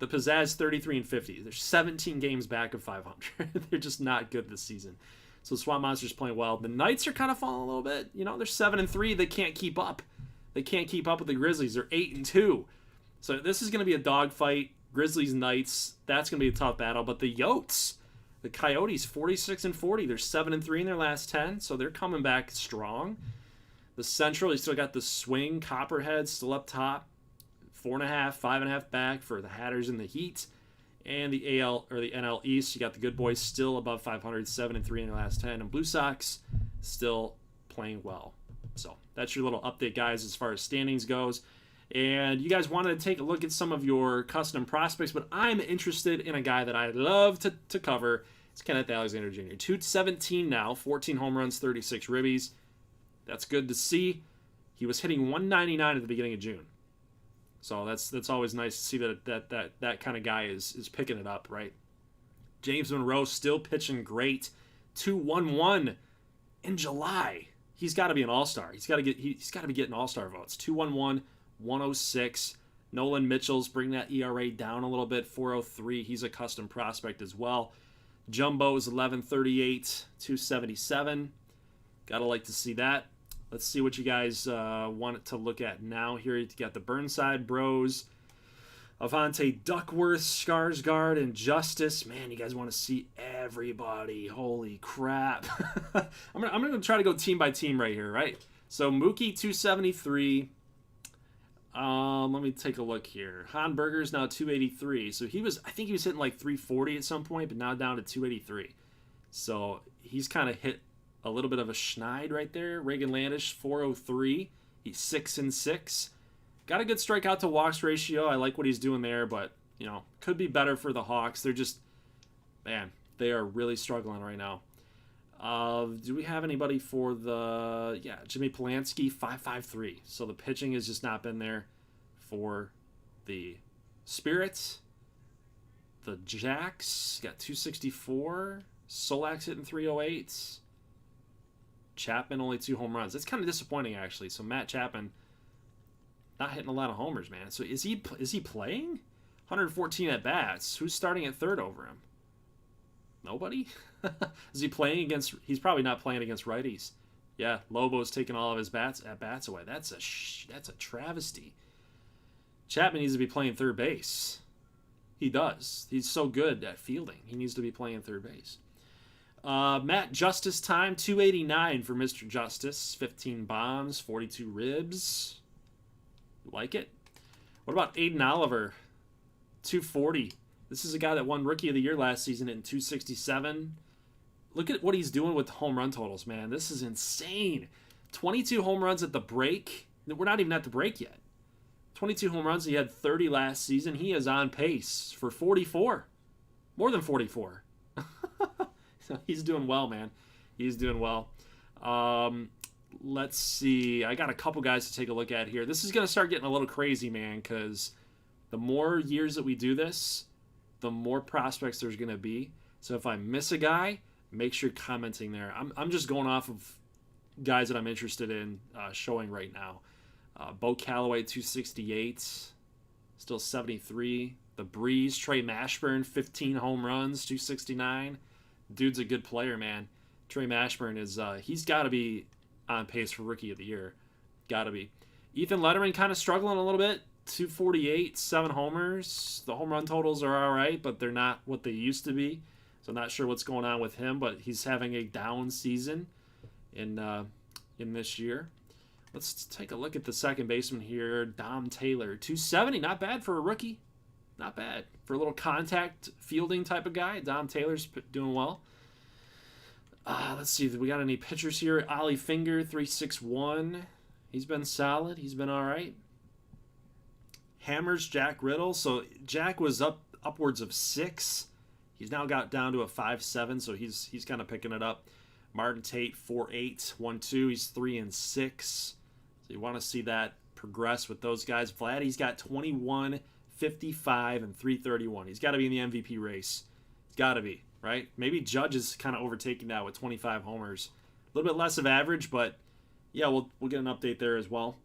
The Pizzazz 33-50. They're 17 games back of 500. They're just not good this season. So Swamp Monsters playing well. The Knights are kind of falling a little bit. They're 7-3. They can't keep up. They can't keep up with the Grizzlies. They're 8-2. So this is going to be a dogfight. Grizzlies, Knights. That's going to be a tough battle. But the Yotes, the Coyotes, 46-40. They're 7-3 in their last 10. So they're coming back strong. The Central, you still got the Swing, Copperhead still up top. 4.5, 5.5 back for the Hatters and the Heat. And the AL or the NL East, you got the Good Boys still above 500, 7-3 in their last 10, and Blue Sox still playing well. So that's your little update, guys, as far as standings goes. And you guys wanted to take a look at some of your custom prospects, but I'm interested in a guy that I love to cover. It's Kenneth Alexander Jr. 217 now, 14 home runs, 36 ribbies. That's good to see. He was hitting 199 at the beginning of June. So that's always nice to see that kind of guy is picking it up, right? James Monroe still pitching great. 211 in July. He's got to be an all-star. He's got to be getting all-star votes. 211, 106. Nolan Mitchell's bring that ERA down a little bit. 403. He's a custom prospect as well. Jumbo's 1138, 277. Gotta like to see that. Let's see what you guys want to look at now. Here you got the Burnside Bros, Avante Duckworth, Skarsgård, and Justice. Man, you guys want to see everybody. Holy crap. I'm gonna try to go team by team right here, right? So Mookie 273. Let me take a look here. Hanberger's now 283. So I think he was hitting like 340 at some point, but now down to 283. So he's kind of hit a little bit of a schneid right there. Reagan Landish, 403. He's 6-6. Got a good strikeout to walks ratio. I like what he's doing there, but, could be better for the Hawks. They're just, man, they are really struggling right now. Do we have anybody for Jimmy Polanski, 553. So the pitching has just not been there for the Spirits. The Jacks got 264. Solak's hitting 308. Chapman only 2 home runs. That's kind of disappointing, actually. So Matt Chapman not hitting a lot of homers, man. So is he playing? 114 at bats. Who's starting at third over him? Nobody? Is he playing against... He's probably not playing against righties. Yeah, Lobo's taking all of his bats away. That's a travesty. Chapman needs to be playing third base. He does. He's so good at fielding. He needs to be playing third base. Matt Justice time, 289 for Mr. Justice. 15 bombs, 42 ribs. Like it? What about Aiden Oliver? 240. This is a guy that won Rookie of the Year last season in 267. Look at what he's doing with home run totals, man. This is insane. 22 home runs at the break. We're not even at the break yet. 22 home runs. He had 30 last season. He is on pace for 44. More than 44. He's doing well, man. He's doing well. Let's see. I got a couple guys to take a look at here. This is going to start getting a little crazy, man, because the more years that we do this, the more prospects there's going to be. So if I miss a guy, make sure you're commenting there. I'm just going off of guys that I'm interested in showing right now. Bo Callaway, 268. Still 73. The Breeze, Trey Mashburn, 15 home runs, 269. Dude's a good player, man. Trey Mashburn is, he's got to be on pace for Rookie of the Year. Got to be. Ethan Letterman kind of struggling a little bit. 248, 7 homers. The home run totals are all right, but they're not what they used to be. So I'm not sure what's going on with him, but he's having a down season in this year. Let's take a look at the second baseman here, Dom Taylor. 270, not bad for a rookie. Not bad. For a little contact fielding type of guy, Dom Taylor's doing well. Let's see if we got any pitchers here. Ollie Finger, 361. He's been solid. He's been all right. Hammers, Jack Riddle. So Jack was upwards of 6. He's now got down to a 5.7, so he's kind of picking it up. Martin Tate, 4.8, 1.2. He's 3-6. So you want to see that progress with those guys. Vladdy's got 21, 55, and 331. He's got to be in the MVP race. He's got to be, right? Maybe Judge is kind of overtaking that with 25 homers. A little bit less of average, but yeah, we'll get an update there as well.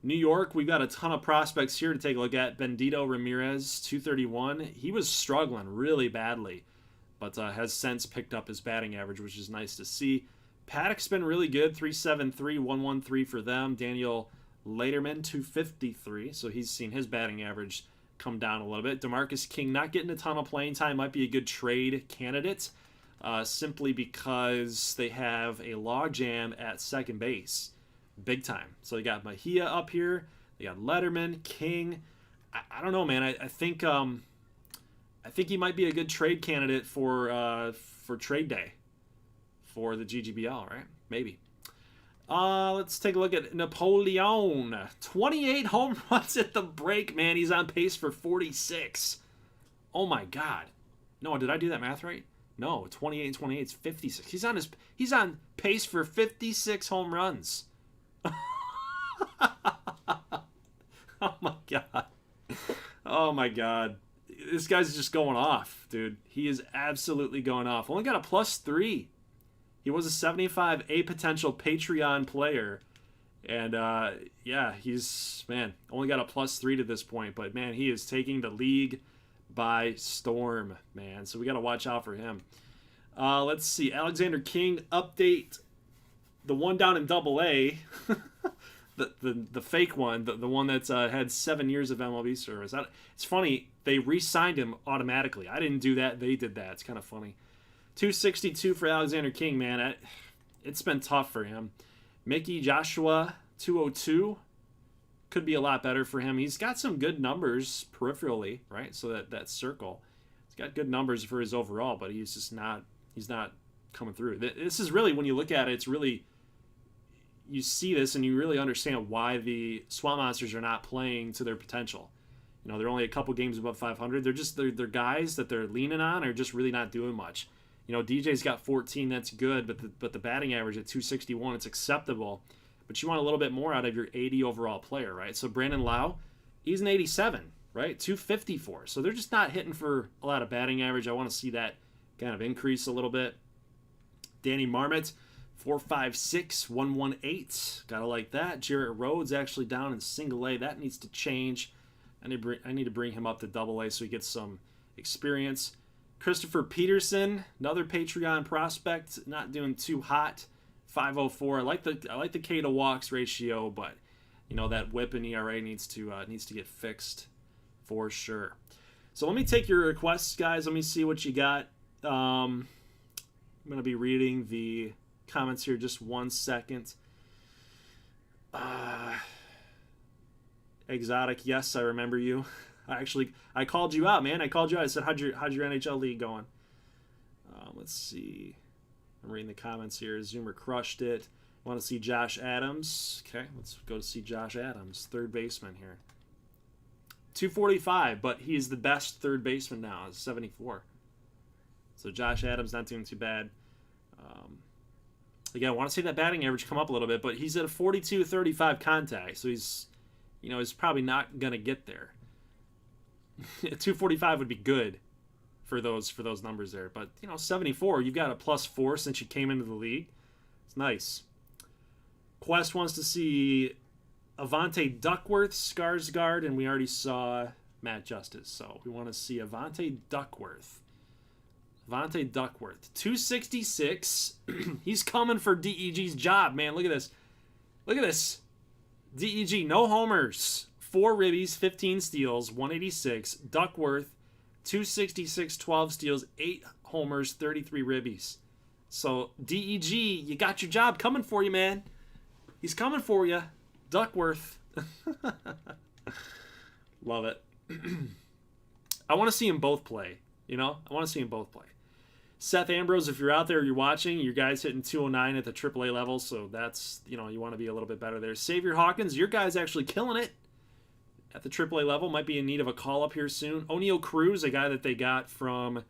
New York, we've got a ton of prospects here to take a look at. Bendito Ramirez, 231. He was struggling really badly, but has since picked up his batting average, which is nice to see. Paddock's been really good, 373, 113 for them. Daniel Laterman, 253, so he's seen his batting average come down a little bit. DeMarcus King not getting a ton of playing time, might be a good trade candidate, simply because they have a logjam at second base. Big time. So you got Mejia up here. They got Letterman, King. I don't know, man. I think he might be a good trade candidate for trade day for the GGBL, right? Maybe. Let's take a look at Napoleon. 28 home runs at the break, man. He's on pace for 46. Oh my God. No, did I do that math right? No, 28 and 28 is 56. He's on pace for 56 home runs. Oh my God. Oh my God. This guy's just going off, dude. He is absolutely going off. Only got a +3. He was a 75 A potential Patreon player. And yeah, he's, man, only got a +3 to this point. But man, he is taking the league by storm, man. So we got to watch out for him. Let's see. Alexander King update. The one down in AA, the fake one, the one that's had 7 years of MLB service. It's funny, they re-signed him automatically. I didn't do that, they did that. It's kind of funny. 262 for Alexander King, man. It's been tough for him. Mickey Joshua, 202. Could be a lot better for him. He's got some good numbers peripherally, right? So that circle. He's got good numbers for his overall, but he's not coming through. This is really, when you look at it, it's really, you see this and you really understand why the Swamp Monsters are not playing to their potential. You know, they're only a couple games above 500. They're guys that they're leaning on are just really not doing much. You know, DJ's got 14, that's good, but the batting average at 261, it's acceptable. But you want a little bit more out of your 80 overall player, right? So Brandon Lau, he's an 87, right? 254. So they're just not hitting for a lot of batting average. I want to see that kind of increase a little bit. Danny Marmot, 4.56, 118. Gotta like that. Jarrett Rhodes actually down in single A. That needs to change. I need to bring him up to double A so he gets some experience. Christopher Peterson, another Patreon prospect, not doing too hot. 504. I like the K to walks ratio, but that whip and ERA needs to get fixed for sure. So let me take your requests, guys. Let me see what you got. I'm going to be reading the comments here just 1 second. Exotic, yes, I remember you. I called you out, man. I called you out. I said, how'd your NHL league going? Let's see. I'm reading the comments here. Zoomer crushed it. Want to see Josh Adams? Okay, let's go to see Josh Adams, third baseman here. 245, but he's the best third baseman now. Is 74. So Josh Adams not doing too bad. Again, I want to see that batting average come up a little bit, but he's at a 42-35 contact, so he's probably not gonna get there. 245 would be good for those numbers there, but 74, you've got a +4 since you came into the league. It's nice. Quest wants to see Avante Duckworth, Skarsgård, and we already saw Matt Justice, so we want to see Avante Duckworth. 266. He's coming for DEG's job, man. Look at this. DEG, no homers, 4 ribbies, 15 steals, 186. Duckworth, 266, 12 steals, 8 homers, 33 ribbies. So DEG, you got your job coming for you, man. He's coming for you. Duckworth. Love it. I want to see them both play. I want to see them both play. Seth Ambrose, if you're out there, you're watching, your guy's hitting 209 at the AAA level, so that's, you want to be a little bit better there. Xavier Hawkins, your guy's actually killing it at the AAA level. Might be in need of a call-up here soon. O'Neal Cruz, a guy that they got from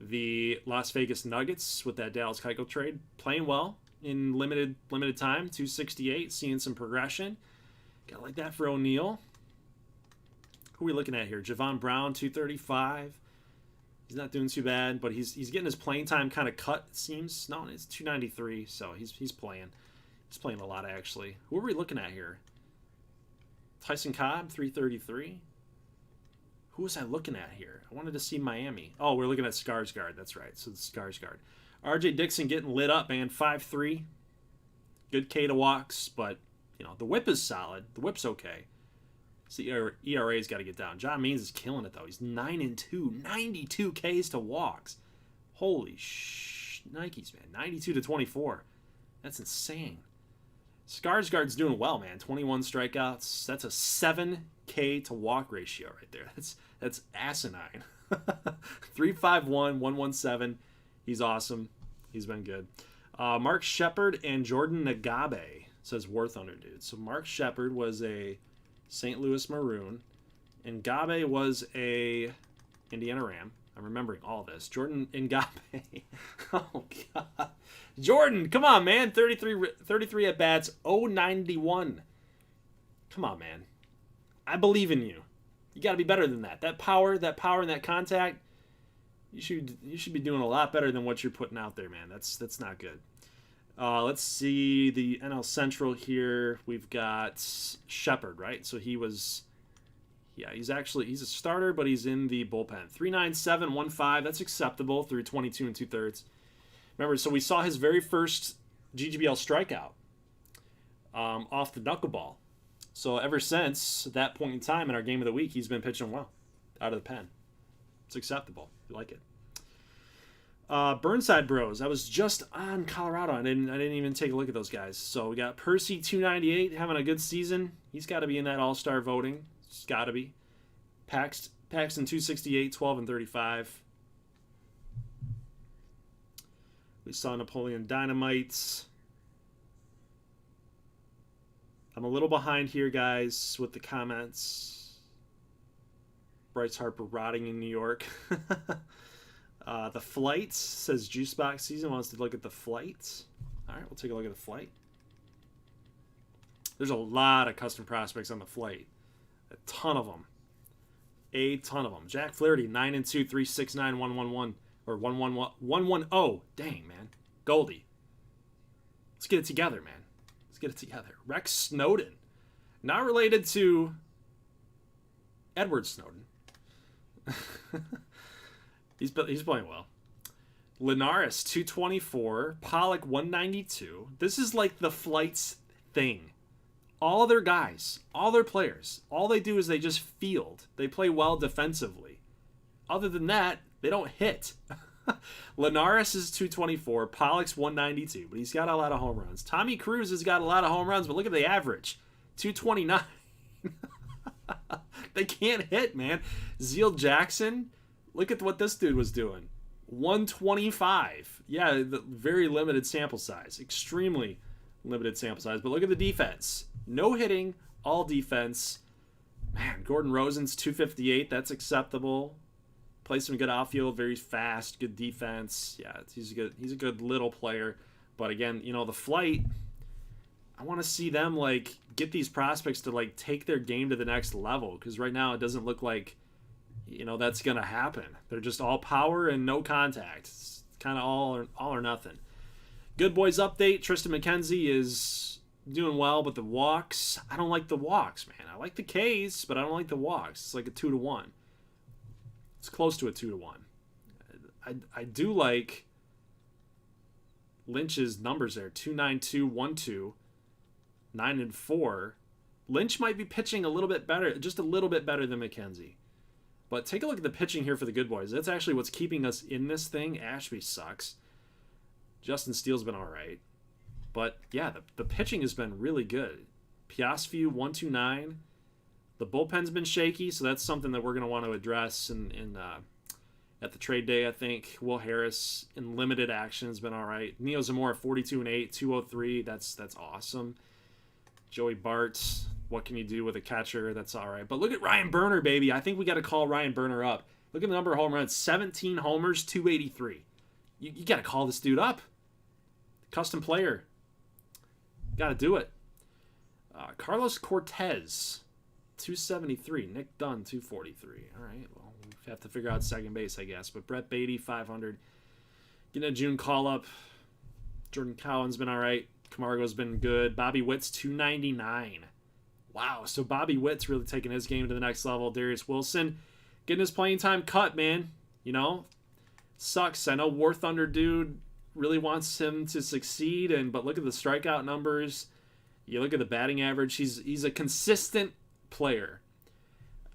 the Las Vegas Nuggets with that Dallas Keuchel trade, playing well in limited time, 268, seeing some progression. Got like that for O'Neal. Who are we looking at here? Javon Brown, 235. He's not doing too bad, but he's getting his playing time kind of cut, it seems. No, it's 293, so he's playing. He's playing a lot, actually. Who are we looking at here? Tyson Cobb, 333. Who was I looking at here? I wanted to see Miami. Oh, we're looking at Skarsgård. That's right, so it's Skarsgård. RJ Dixon getting lit up, man. 5'3". Good K to walks, but, the whip is solid. The whip's okay. So ERA's got to get down. John Means is killing it, though. He's 9-2, 92 Ks to walks. Holy Nikes, man. 92-24. That's insane. Skarsgård's doing well, man. 21 strikeouts. That's a 7K to walk ratio right there. That's asinine. 3.51, 117. He's awesome. He's been good. Mark Shepard and Jordan Nagabe says Worth under dude. So Mark Shepard was a St. Louis Maroon, and Gabe was a Indiana Ram. I'm remembering all this. Jordan Ngabe. Oh, God. Jordan, come on, man. 33 at-bats, 091. Come on, man. I believe in you. You got to be better than that. That power and that contact, you should be doing a lot better than what you're putting out there, man. That's not good. Let's see the NL Central here. We've got Shepard, right? So he's a starter, but he's in the bullpen. 3.9715. That's acceptable through 22 2/3. Remember, so we saw his very first GGBL strikeout off the knuckleball. So ever since that point in time in our game of the week, he's been pitching well out of the pen. It's acceptable. You like it. Burnside Bros. I was just on Colorado. I didn't even take a look at those guys. So we got Percy 298 having a good season. He's got to be in that All-Star voting. He's got to be. Paxton 268, 12 and 35. We saw Napoleon Dynamite. I'm a little behind here, guys, with the comments. Bryce Harper rotting in New York. The Flight says Juicebox Season wants to look at the Flight. All right, we'll take a look at the Flight. There's a lot of custom prospects on the Flight. A ton of them. Jack Flaherty, 9-2, 3.69, 111 or 110. Dang, man. Goldie. Let's get it together, man. Let's get it together. Rex Snowden. Not related to Edward Snowden. He's playing well. Linares 224, Pollock 192. This is like the Flights thing. All their guys, all their players, all they do is they just field. They play well defensively. Other than that, they don't hit. Linares is 224, Pollock's 192, but he's got a lot of home runs. Tommy Cruz has got a lot of home runs, but look at the average. 229. They can't hit, man. Zeal Jackson, look at what this dude was doing. 125. Yeah, the very limited sample size. Extremely limited sample size. But look at the defense. No hitting, all defense. Man, Gordon Rosen's 258. That's acceptable. Plays some good outfield, very fast, good defense. Yeah, he's a good little player. But again, the Flight, I want to see them like get these prospects to like take their game to the next level, because right now it doesn't look like that's gonna happen. They're just all power and no contact. It's kind of all or nothing. Good boys update. Tristan McKenzie is doing well, but the walks, I don't like the walks, man. I like the Ks, but I don't like the walks. It's like a 2-1. It's close to a 2-1. I do like Lynch's numbers there. 2.92, 1.2, 9 and 4. Lynch might be pitching a little bit better, just a little bit better than McKenzie. But take a look at the pitching here for the good boys. That's actually what's keeping us in this thing. Ashby sucks. Justin Steele's been all right. But, yeah, the pitching has been really good. Piasfu, 1.29. The bullpen's been shaky, so that's something that we're going to want to address at the trade day, I think. Will Harris, in limited action, has been all right. Neo Zamora, 42 and 8, 203. That's awesome. Joey Bart, what can you do with a catcher? That's all right. But look at Ryan Berner, baby. I think we got to call Ryan Berner up. Look at the number of home runs. 17 homers, 283. You got to call this dude up. Custom player. Got to do it. Carlos Cortez, 273. Nick Dunn, 243. All right, well, we have to figure out second base, I guess. But Brett Beatty, 500. Getting a June call-up. Jordan Cowan's been all right. Camargo's been good. Bobby Witt's 299. Wow, so Bobby Witt's really taking his game to the next level. Darius Wilson getting his playing time cut, man. Sucks. I know War Thunder dude really wants him to succeed, but look at the strikeout numbers. You look at the batting average. He's a consistent player.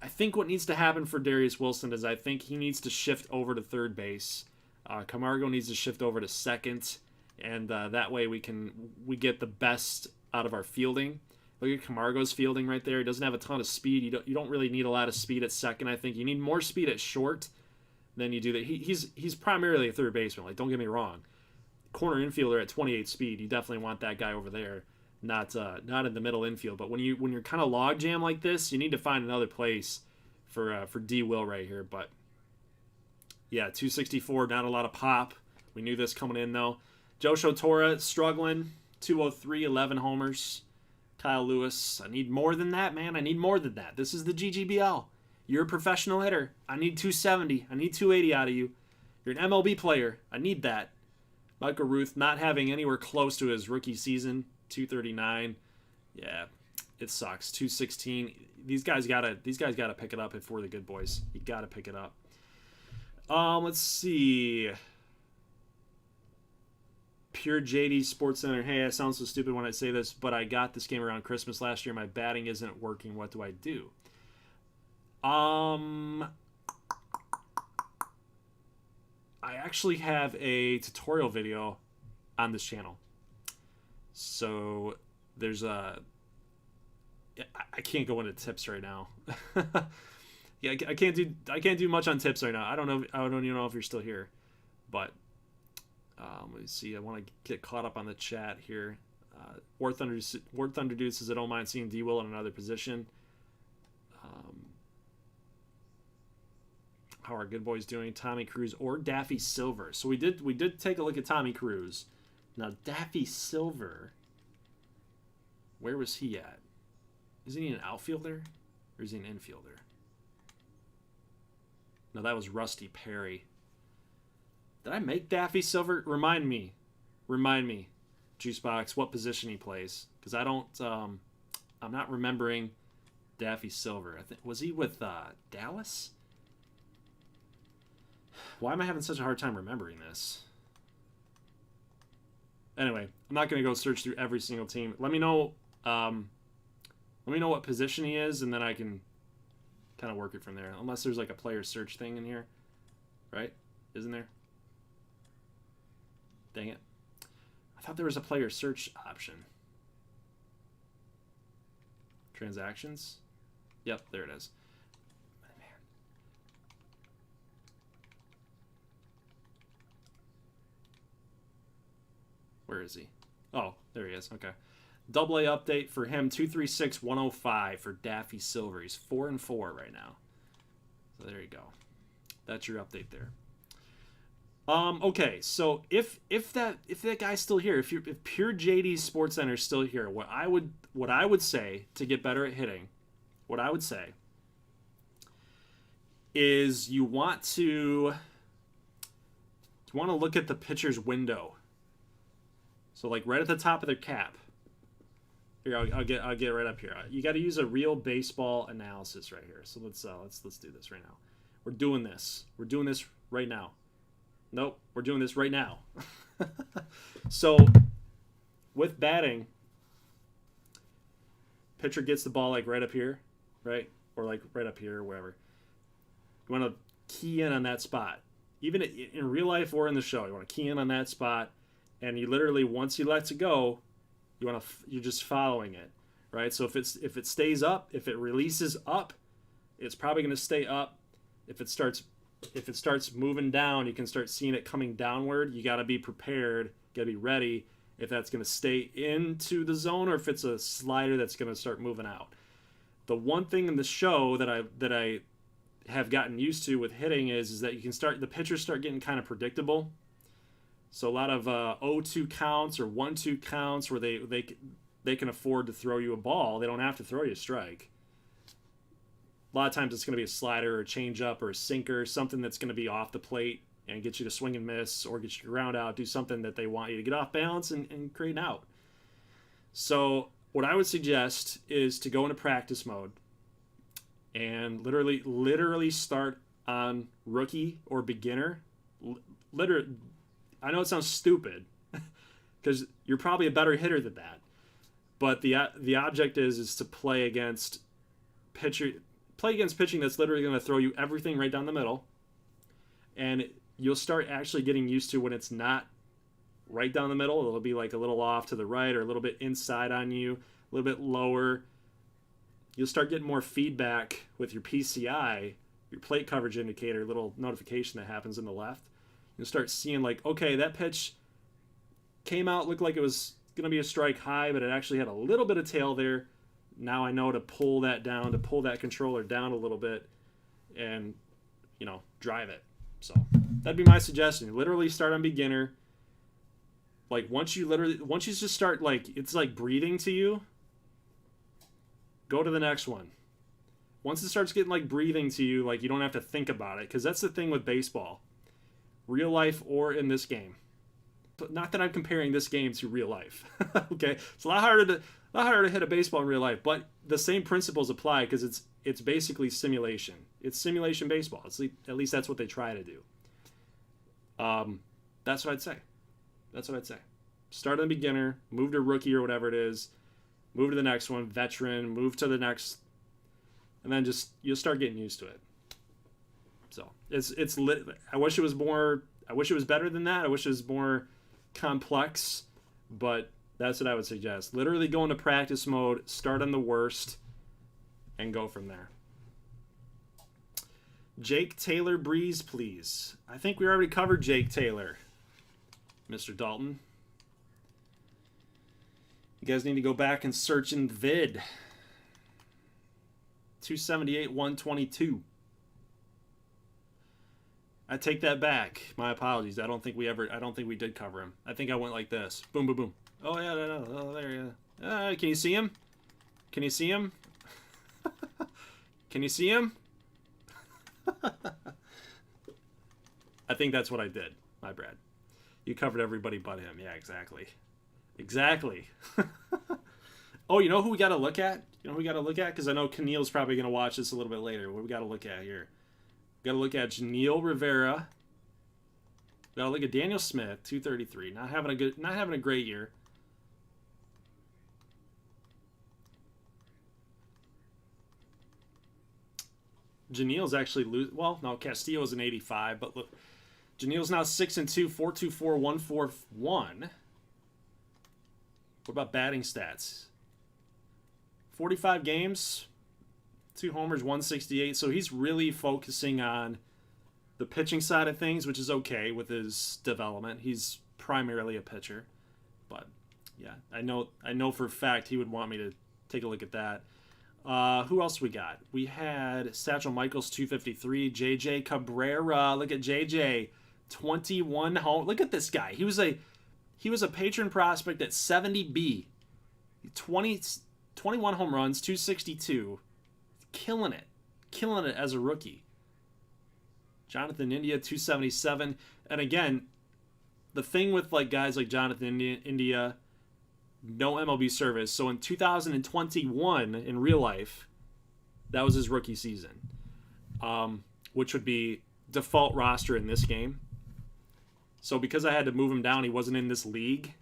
I think what needs to happen for Darius Wilson is I think he needs to shift over to third base. Camargo needs to shift over to second, and that way we get the best out of our fielding. Look at Camargo's fielding right there. He doesn't have a ton of speed. You don't really need a lot of speed at second. I think you need more speed at short than you do that. He's primarily a third baseman. Like, don't get me wrong. Corner infielder at 28 speed, you definitely want that guy over there, not in the middle infield. But when you're kind of log jam like this, you need to find another place for D Will right here. But yeah, 264, not a lot of pop. We knew this coming in though. Joshua Tora struggling, 203, 11 homers. Kyle Lewis, I need more than that, man. I need more than that. This is the GGBL. You're a professional hitter. I need 270. I need 280 out of you. You're an MLB player. I need that. Michael Ruth not having anywhere close to his rookie season, 239. Yeah, it sucks. 216. These guys gotta pick it up if we're the good boys. You gotta pick it up. Let's see. Pure JD Sports Center. Hey, I sound so stupid when I say this, but I got this game around Christmas last year. My batting isn't working. What do I do? I actually have a tutorial video on this channel. So there's I can't go into tips right now. Yeah, I can't do much on tips right now. I don't even know if you're still here, but let me see. I want to get caught up on the chat here. War Thunder Dude says I don't mind seeing D Will in another position. How are good boys doing? Tommy Cruz or Daffy Silver? So we did take a look at Tommy Cruz. Now Daffy Silver, where was he at? Isn't he an outfielder or is he an infielder? No, that was Rusty Perry. Did I make Daffy Silver? Remind me, Juicebox, what position he plays, because I don't. I'm not remembering Daffy Silver. I think was he with Dallas? Why am I having such a hard time remembering this? Anyway, I'm not going to go search through every single team. Let me know what position he is, and then I can kind of work it from there. Unless there's like a player search thing in here. Right? Isn't there? Dang it. I thought there was a player search option. Transactions? Yep, there it is. Man. Where is he? Oh, there he is. Okay. Double A update for him, 236-105 for Daffy Silver. He's 4-4 right now. So there you go. That's your update there. Okay, so if that guy's still here, if Pure JD Sports Center is still here, what I would say to get better at hitting, what I would say is you want to look at the pitcher's window. So like right at the top of their cap. Here, I'll get right up here. You got to use a real baseball analysis right here. So let's do this right now. We're doing this. We're doing this right now. Nope, we're doing this right now. So, with batting, pitcher gets the ball like right up here, right? Or like right up here or wherever. You want to key in on that spot. Even in real life or in the show, you want to key in on that spot, and you literally, once he lets it go, you're just following it, right? So if it stays up, if it releases up, it's probably going to stay up. If it starts moving down, you can start seeing it coming downward. You got to be prepared, got to be ready if that's going to stay into the zone or if it's a slider that's going to start moving out. The one thing in the show that I have gotten used to with hitting is that the pitchers start getting kind of predictable. So a lot of 0-2 counts or 1-2 counts where they can afford to throw you a ball. They don't have to throw you a strike. A lot of times it's going to be a slider or a changeup or a sinker, something that's going to be off the plate and get you to swing and miss or get you to ground out, do something that they want you to get off balance and create an out. So what I would suggest is to go into practice mode and literally start on rookie or beginner. I know it sounds stupid because you're probably a better hitter than that, but the object is to play against pitching that's literally going to throw you everything right down the middle, and you'll start actually getting used to when it's not right down the middle. It'll be like a little off to the right or a little bit inside on you, a little bit lower. You'll start getting more feedback with your PCI, your plate coverage indicator, little notification that happens in the left. You'll start seeing like, okay, that pitch came out, looked like it was going to be a strike high, but it actually had a little bit of tail there. Now I know to pull that down, to pull that controller down a little bit and, drive it. So that'd be my suggestion. Literally start on beginner. Like once you just start like, it's like breathing to you, go to the next one. Once it starts getting like breathing to you, like you don't have to think about it. Cause that's the thing with baseball, real life or in this game. Not that I'm comparing this game to real life. Okay. It's a lot harder to hit a baseball in real life, but the same principles apply because it's basically simulation. It's simulation baseball. At least that's what they try to do. That's what I'd say. Start on the beginner, move to rookie or whatever it is, move to the next one, veteran, move to the next, and then you'll start getting used to it. So it's lit. I wish it was better than that. I wish it was more complex, but that's what I would suggest. Literally go into practice mode, start on the worst, and go from there. Jake Taylor Breeze, please. I think we already covered Jake Taylor, Mr. Dalton. You guys need to go back and search in vid. 278, 122. I take that back. My apologies. I don't think we did cover him. I think I went like this. Boom, boom, boom. Oh, yeah, no. Oh, there you go. Can you see him? Can you see him? Can you see him? I think that's what I did. My bad. You covered everybody but him. Yeah, exactly. Exactly. Oh, you know who we got to look at? Because I know Keneal's probably going to watch this a little bit later. What we got to look at here? We got to look at Janeel Rivera We gotta look at Daniel Smith, 233. Not having a great year. Janelle's actually well, no, Castillo's an 85, but look, Janelle's now 6-2, 424, 141. What about batting stats? 45 games, 2 homers, 168. So he's really focusing on the pitching side of things, which is okay with his development. He's primarily a pitcher, but yeah, I know for a fact he would want me to take a look at that. Who else we got? We had Satchel Michaels, 253. JJ Cabrera. Look at JJ, 21 home. Look at this guy. He was a patron prospect at 70B. 21 home runs, 262. Killing it as a rookie. Jonathan India, 277. And again, the thing with like guys like Jonathan India, no MLB service. So in 2021, in real life, that was his rookie season, which would be default roster in this game. So because I had to move him down, he wasn't in this league.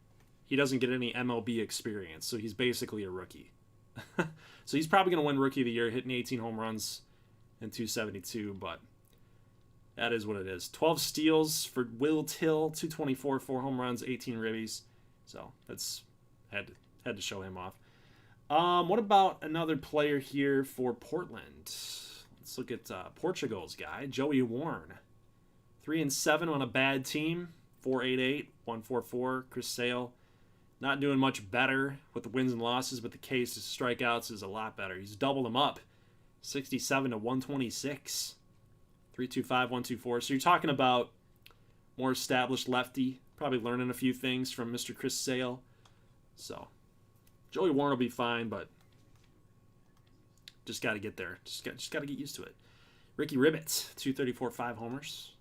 He doesn't get any MLB experience, so he's basically a rookie. So he's probably going to win Rookie of the Year, hitting 18 home runs and 272, but that is what it is. 12 steals for Will Till, 224, 4 home runs, 18 ribbies. So that's had to show him off. What about another player here for Portland? Let's look at Portugal's guy, Joey Warren. 3-7 on a bad team, 4.88, 144. Chris Sale, not doing much better with the wins and losses, but the case of strikeouts is a lot better. He's doubled them up, 67 to 126, 3.25, 124. So you're talking about more established lefty, probably learning a few things from Mr. Chris Sale. So Joey Warren will be fine, but just got to get there. Just got to get used to it. Ricky Ribbett, 234, 5 homers.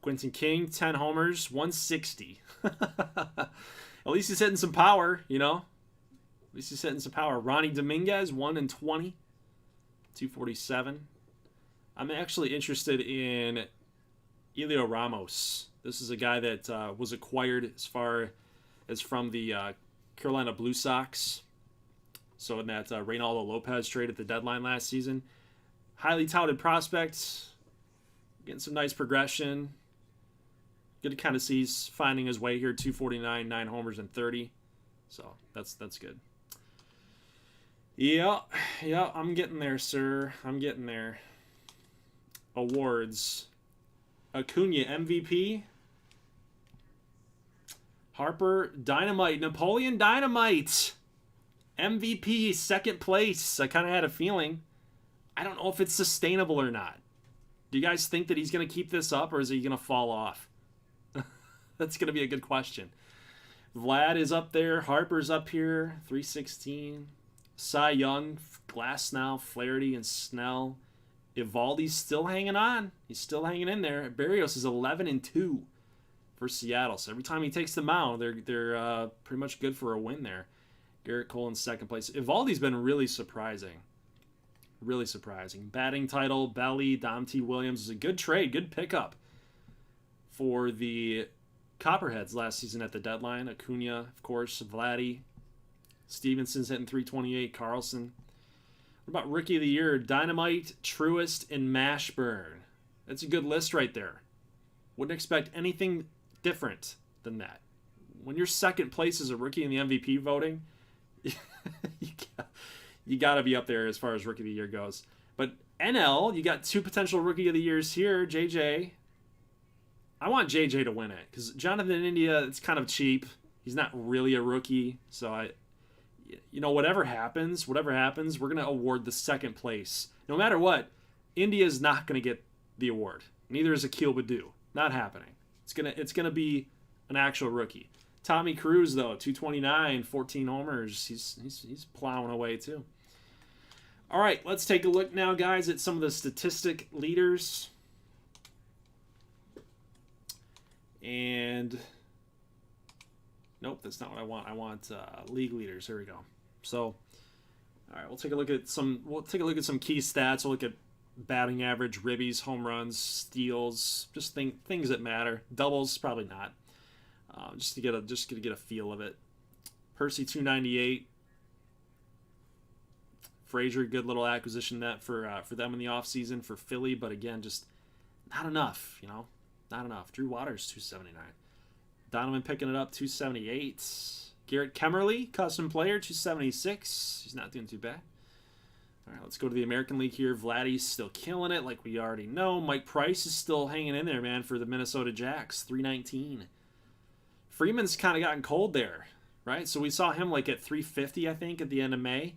Quentin King, 10 homers, 160. At least he's hitting some power, you know. At least he's hitting some power. Ronnie Dominguez, 1-20, 247. I'm actually interested in Elio Ramos. This is a guy that was acquired as far as from the Carolina Blue Sox. So in that Reynaldo Lopez trade at the deadline last season. Highly touted prospect. Getting some nice progression. Good to kind of see he's finding his way here. 249, 9 homers and 30. So that's good. Yeah, I'm getting there, sir. I'm getting there. Awards. Acuna, MVP. Harper, Dynamite. Napoleon Dynamite. MVP, second place. I kind of had a feeling. I don't know if it's sustainable or not. Do you guys think that he's going to keep this up, or is he going to fall off? That's going to be a good question. Vlad is up there. Harper's up here. 316. Cy Young, Glasnow, Flaherty, and Snell. Evaldi's still hanging on. He's still hanging in there. Berrios is 11-2 for Seattle. So every time he takes the mound, they're pretty much good for a win there. Garrett Cole in second place. Evaldi's been really surprising. Really surprising. Batting title, Belly, Dom T. Williams is a good trade, good pickup for the Copperheads last season at the deadline. Acuna, of course, Vladdy. Stevenson's hitting 328. Carlson. What about Rookie of the Year? Dynamite, Truist, and Mashburn. That's a good list right there. Wouldn't expect anything different than that. When you're second place as a rookie in the MVP voting, you got to be up there as far as Rookie of the Year goes. But NL, you got 2 potential Rookie of the Years here. JJ. I want JJ to win it because Jonathan India, it's kind of cheap. He's not really a rookie. So whatever happens, we're going to award the second place. No matter what, India is not going to get the award. Neither is Akil Baddoo. Not happening. It's gonna be an actual rookie. Tommy Cruz, though, 229, 14 homers. He's plowing away too. All right, let's take a look now, guys, at some of the statistic leaders. And nope, that's not what I want. I want league leaders. Here we go. So, all right, we'll take a look at some key stats. We'll look at batting average, ribbies, home runs, steals, just things that matter. Doubles, probably not. Just to get a feel of it. Percy 298. Frazier, good little acquisition that for them in the offseason for Philly, but again, just not enough, not enough. Drew Waters 279. Donovan picking it up 278. Garrett Kemmerly, custom player 276. He's not doing too bad. All right, let's go to the American League here. Vladdy's still killing it, like we already know. Mike Price is still hanging in there, man, for the Minnesota Jacks, 319. Freeman's kind of gotten cold there, right? So we saw him like at 350, I think, at the end of May.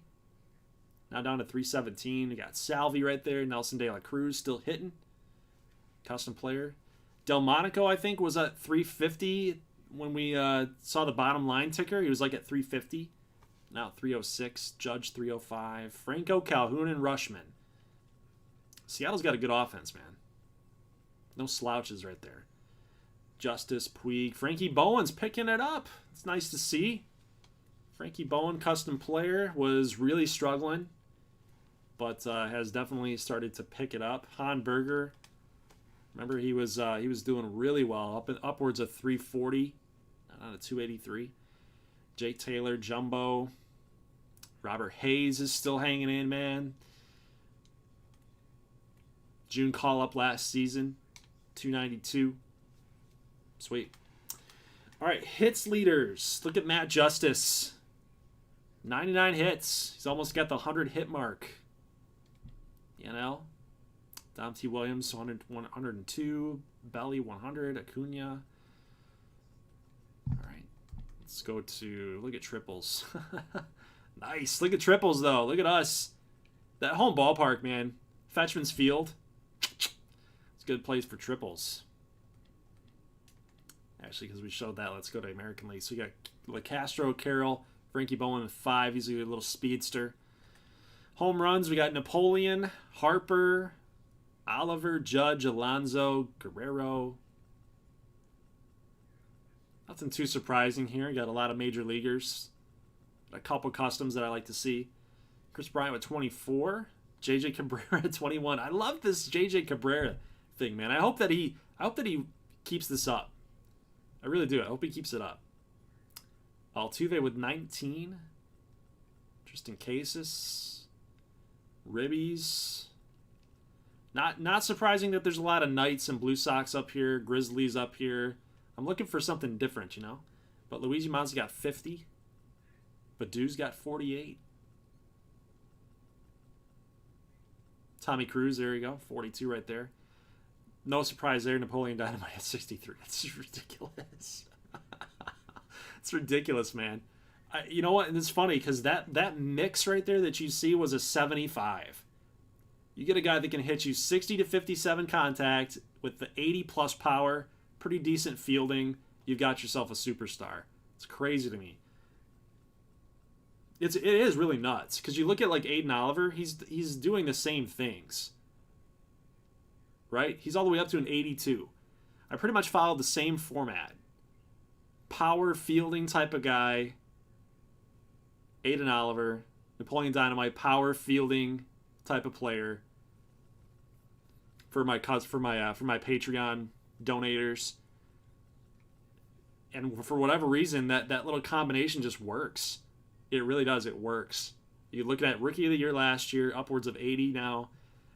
Now down to 317. We got Salvi right there. Nelson De La Cruz still hitting. Custom player. Delmonico, I think, was at 350 when we saw the bottom line ticker. He was like at 350. Now 306. Judge 305. Franco, Calhoun, and Rushman. Seattle's got a good offense, man. No slouches right there. Justice, Puig. Frankie Bowen's picking it up. It's nice to see. Frankie Bowen, custom player, was really struggling, but has definitely started to pick it up. Han Berger, remember he was doing really well, upwards of 340, not a 283. Jake Taylor, Jumbo. Robert Hayes is still hanging in, man. June call-up last season, 292. Sweet. All right, hits leaders. Look at Matt Justice. 99 hits. He's almost got the 100 hit mark. Dom T. Williams, 102. Belly, 100. Acuna. All right. Let's go to, look at triples. Nice. Look at triples, though. Look at us. That home ballpark, man. Fetchman's Field. It's a good place for triples. Actually, because we showed that, let's go to American League. So we got LeCastro, Carroll, Frankie Bowen with 5. He's a little speedster. Home runs, we got Napoleon, Harper, Oliver, Judge, Alonso, Guerrero. Nothing too surprising here. Got a lot of major leaguers. A couple customs that I like to see. Chris Bryant with 24. JJ Cabrera at 21. I love this JJ Cabrera thing, man. I hope that he keeps this up. I really do. I hope he keeps it up. Altuve with 19. Tristan Casas. Ribbies. Not surprising that there's a lot of Knights and Blue Sox up here. Grizzlies up here. I'm looking for something different, But Luigi Mazza got 50. Badu's got 48. Tommy Cruz, there you go. 42 right there. No surprise there. Napoleon Dynamite at 63. That's ridiculous. It's ridiculous, man. You know what? And it's funny because that mix right there that you see was a 75. You get a guy that can hit you 60 to 57 contact with the 80-plus power, pretty decent fielding. You've got yourself a superstar. It's crazy to me. It is really nuts because you look at like Aiden Oliver. He's doing the same things. Right? He's all the way up to an 82. I pretty much followed the same format. Power fielding type of guy. Aiden Oliver. Napoleon Dynamite, power fielding type of player. For my Patreon donators. And for whatever reason, that little combination just works. It really does. It works. You look at Rookie of the Year last year, upwards of 80 now.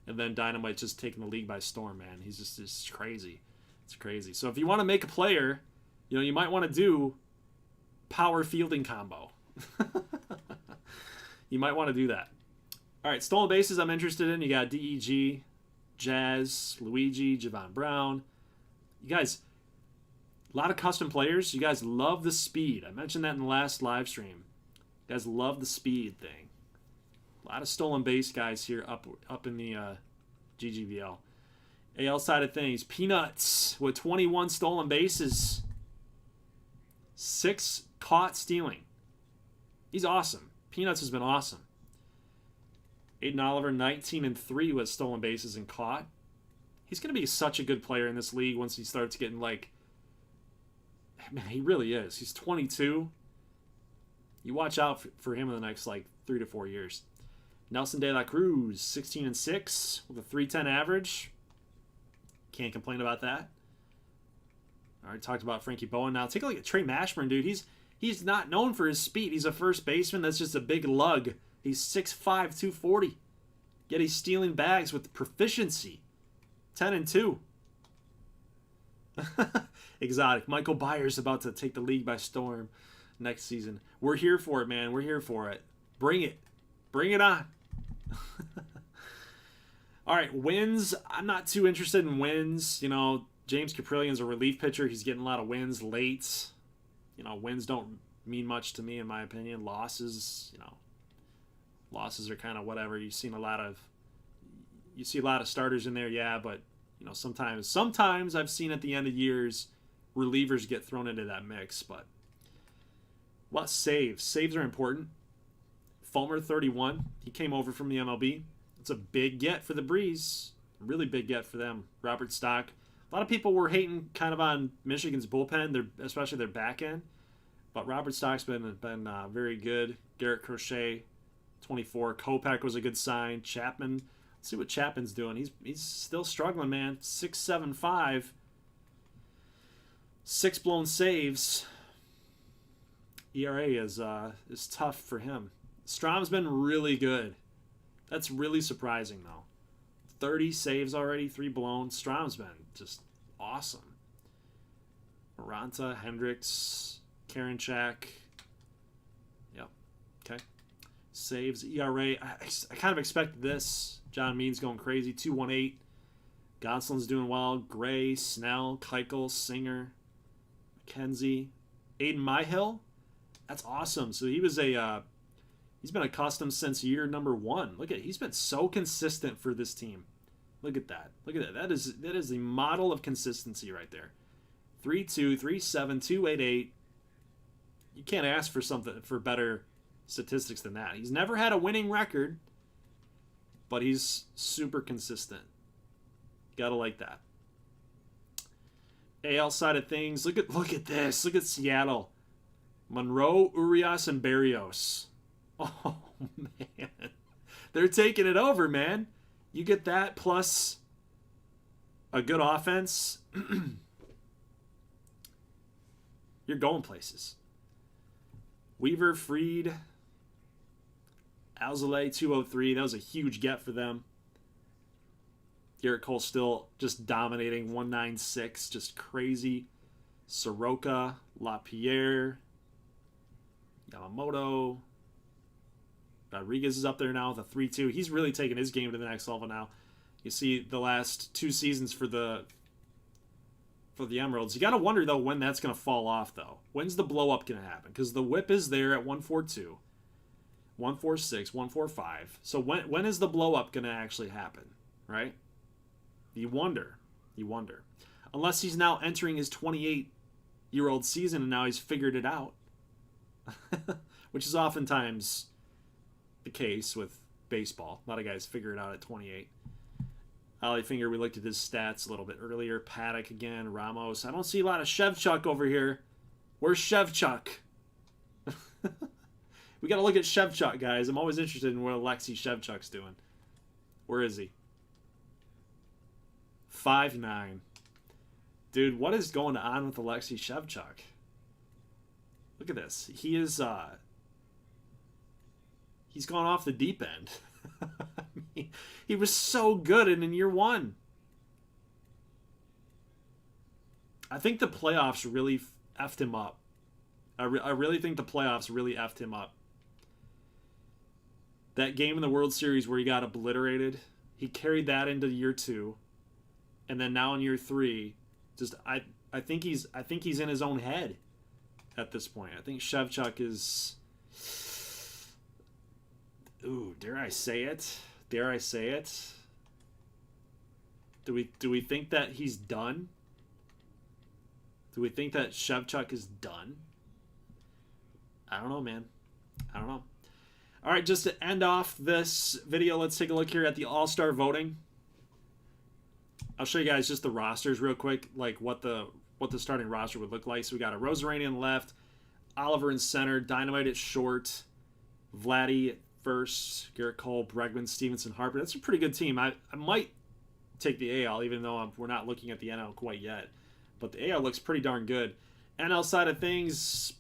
And then Dynamite's just taking the league by storm, man. He's just crazy. It's crazy. So if you want to make a player, you might want to do power fielding combo. You might want to do that. All right, stolen bases I'm interested in. You got DEG, Jazz, Luigi, Javon Brown. You guys, a lot of custom players. You guys love the speed. I mentioned that in the last live stream. You guys love the speed thing. A lot of stolen base guys here up in the GGBL. AL side of things, Peanuts with 21 stolen bases. 6 caught stealing. He's awesome. Peanuts has been awesome. Aiden Oliver, 19-3 with stolen bases and caught. He's going to be such a good player in this league once he starts getting man, he really is. He's 22. You watch out for him in the next 3 to 4 years. Nelson De La Cruz, 16-6 with a 310 average. Can't complain about that. All right, talked about Frankie Bowen. Now take a look at Trey Mashburn, dude. He's not known for his speed. He's a first baseman. That's just a big lug. He's 6'5", 240. Yet he's stealing bags with proficiency. 10-2. Exotic. Michael Byers about to take the league by storm next season. We're here for it, man. We're here for it. Bring it. Bring it on. All right, wins. I'm not too interested in wins. You know, James Caprillian's a relief pitcher. He's getting a lot of wins late. You know, wins don't mean much to me, in my opinion. Losses, you know, losses are kind of whatever. You see a lot of starters in there, yeah, but you know, sometimes I've seen at the end of years relievers get thrown into that mix. But what saves are important. Fulmer, 31. He came over from the MLB. It's a big get for the Breeze. Really big get for them. Robert Stock. A lot of people were hating kind of on Michigan's bullpen, especially their back end. But Robert Stock's been very good. Garrett Crochet, 24. Kopech was a good sign. Chapman. Let's see what Chapman's doing. He's still struggling, man. 6.75. 6 blown saves. ERA is tough for him. Strom's been really good. That's really surprising, though. 30 saves already, 3 blown. Strom's been just awesome. Maranta, Hendricks, Karinchak. Yep. Okay. Saves, ERA. I kind of expected this. John Means going crazy. 2.18. Gonsolin's doing well. Gray, Snell, Keuchel, Singer, McKenzie, Aiden Myhill. That's awesome. So he's been a custom since year number 1. Look at it. He's been so consistent for this team. Look at that. Look at that. That is the model of consistency right there. 3.2, 3.7, 2.88. You can't ask for better statistics than that. He's never had a winning record, but he's super consistent. Gotta like that. AL side of things. Look at this. Look at Seattle. Monroe, Urias, and Barrios. Oh, man. They're taking it over, man. You get that plus a good offense. You're going places. Weaver, Freed, Alzolay, 203. That was a huge get for them. Garrett Cole still just dominating. 196. Just crazy. Soroka, LaPierre, Yamamoto. Rodriguez is up there now with a 3.2. He's really taking his game to the next level now. You see the last 2 seasons for the Emeralds. You got to wonder, though, when that's going to fall off, though. When's the blow-up going to happen? Because the whip is there at 142, 146, 145. So when is the blow-up going to actually happen, right? You wonder. Unless he's now entering his 28-year-old season and now he's figured it out. Which is oftentimes the case with baseball. A lot of guys figure it out at 28. Ollie Finger, we looked at his stats a little bit earlier. Paddock again, Ramos. I don't see a lot of Shevchuk over here. Where's Shevchuk? We got to look at Shevchuk, guys. I'm always interested in what Alexei Shevchuk's doing. Where is he? 5'9". Dude, what is going on with Alexei Shevchuk? Look at this. He is, he's gone off the deep end. I mean, he was so good in year 1. I think the playoffs really effed him up. I really think the playoffs really effed him up. That game in the World Series where he got obliterated, he carried that into year 2. And then now in year 3, just I think he's in his own head at this point. I think Shevchuk is... Ooh, dare I say it? Do we think that he's done? Do we think that Shevchuk is done? I don't know, man. I don't know. All right, just to end off this video, let's take a look here at the All-Star voting. I'll show you guys just the rosters real quick, like what the starting roster would look like. So we got a Rosarani in left, Oliver in center, Dynamite at short, Vladdy first. Garrett Cole, Bregman, Stevenson, Harper. That's a pretty good team. I might take the AL, even though we're not looking at the NL quite yet. But the AL looks pretty darn good. NL side of things,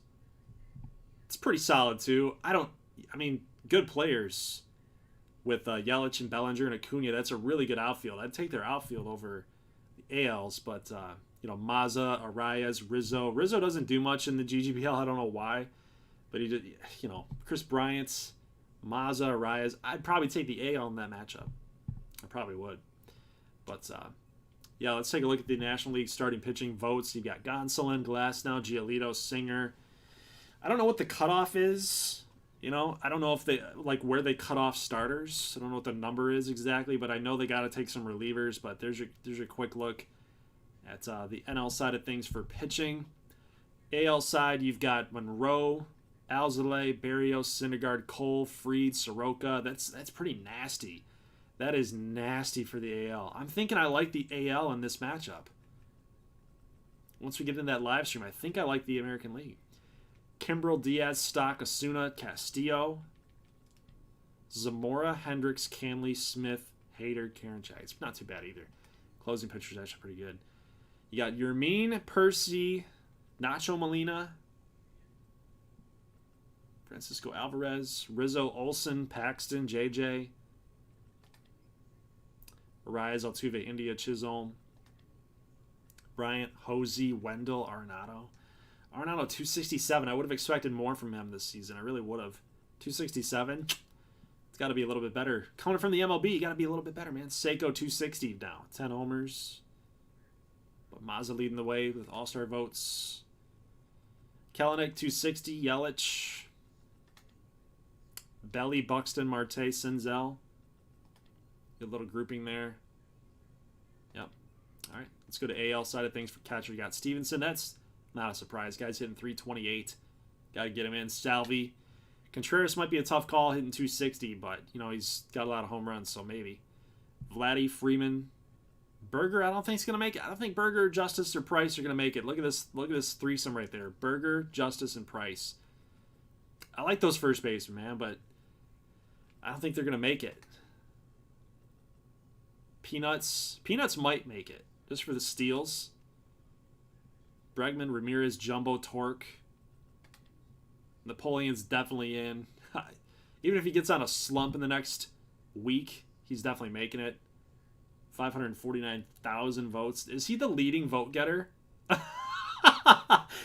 it's pretty solid too. Good players with Yelich and Bellinger and Acuna. That's a really good outfield. I'd take their outfield over the ALs, but Mazza, Arias, Rizzo. Rizzo doesn't do much in the GGBL. I don't know why, but he did. Chris Bryant, Mazza, Arias. I'd probably take the AL in that matchup. I probably would. But let's take a look at the National League starting pitching votes. You've got Gonsolin, Glasnow, Giolito, Singer. I don't know what the cutoff is. I don't know if they where they cut off starters. I don't know what the number is exactly, but I know they got to take some relievers. But there's your quick look at the NL side of things for pitching. AL side, you've got Monroe, Alzolay, Berrios, Syndergaard, Cole, Fried, Soroka. That's pretty nasty. That is nasty for the AL. I'm thinking I like the AL in this matchup. Once we get into that live stream, I think I like the American League. Kimbrel, Diaz, Stock, Osuna, Castillo, Zamora, Hendricks, Canley, Smith, Hader, Karinchak. It's not too bad either. Closing pitcher's actually pretty good. You got Yermin, Percy, Nacho Molina, Francisco Alvarez, Rizzo, Olsen, Paxton, JJ, Arias, Altuve, India, Chisholm, Bryant, Hosey, Wendell, Arenado. Arenado 267. I would have expected more from him this season. I really would have. 267. It's got to be a little bit better. Coming from the MLB, you got to be a little bit better, man. Seiko 260 now. 10 homers. But Mazza leading the way with all-star votes. Kelenic 260. Yelich. Belly, Buxton, Marte, Senzel. Good little grouping there. Yep. All right. Let's go to AL side of things for catcher. You got Stevenson. That's not a surprise. Guy's hitting 328. Got to get him in. Salvi. Contreras might be a tough call hitting 260, but, he's got a lot of home runs, so maybe. Vladdy, Freeman. Berger, I don't think he's going to make it. I don't think Berger, Justice, or Price are going to make it. Look at this threesome right there. Berger, Justice, and Price. I like those first basemen, man, but I don't think they're going to make it. Peanuts might make it, just for the steals. Bregman, Ramirez, Jumbo, Torque. Napoleon's definitely in. Even if he gets on a slump in the next week, he's definitely making it. 549,000 votes. Is he the leading vote getter?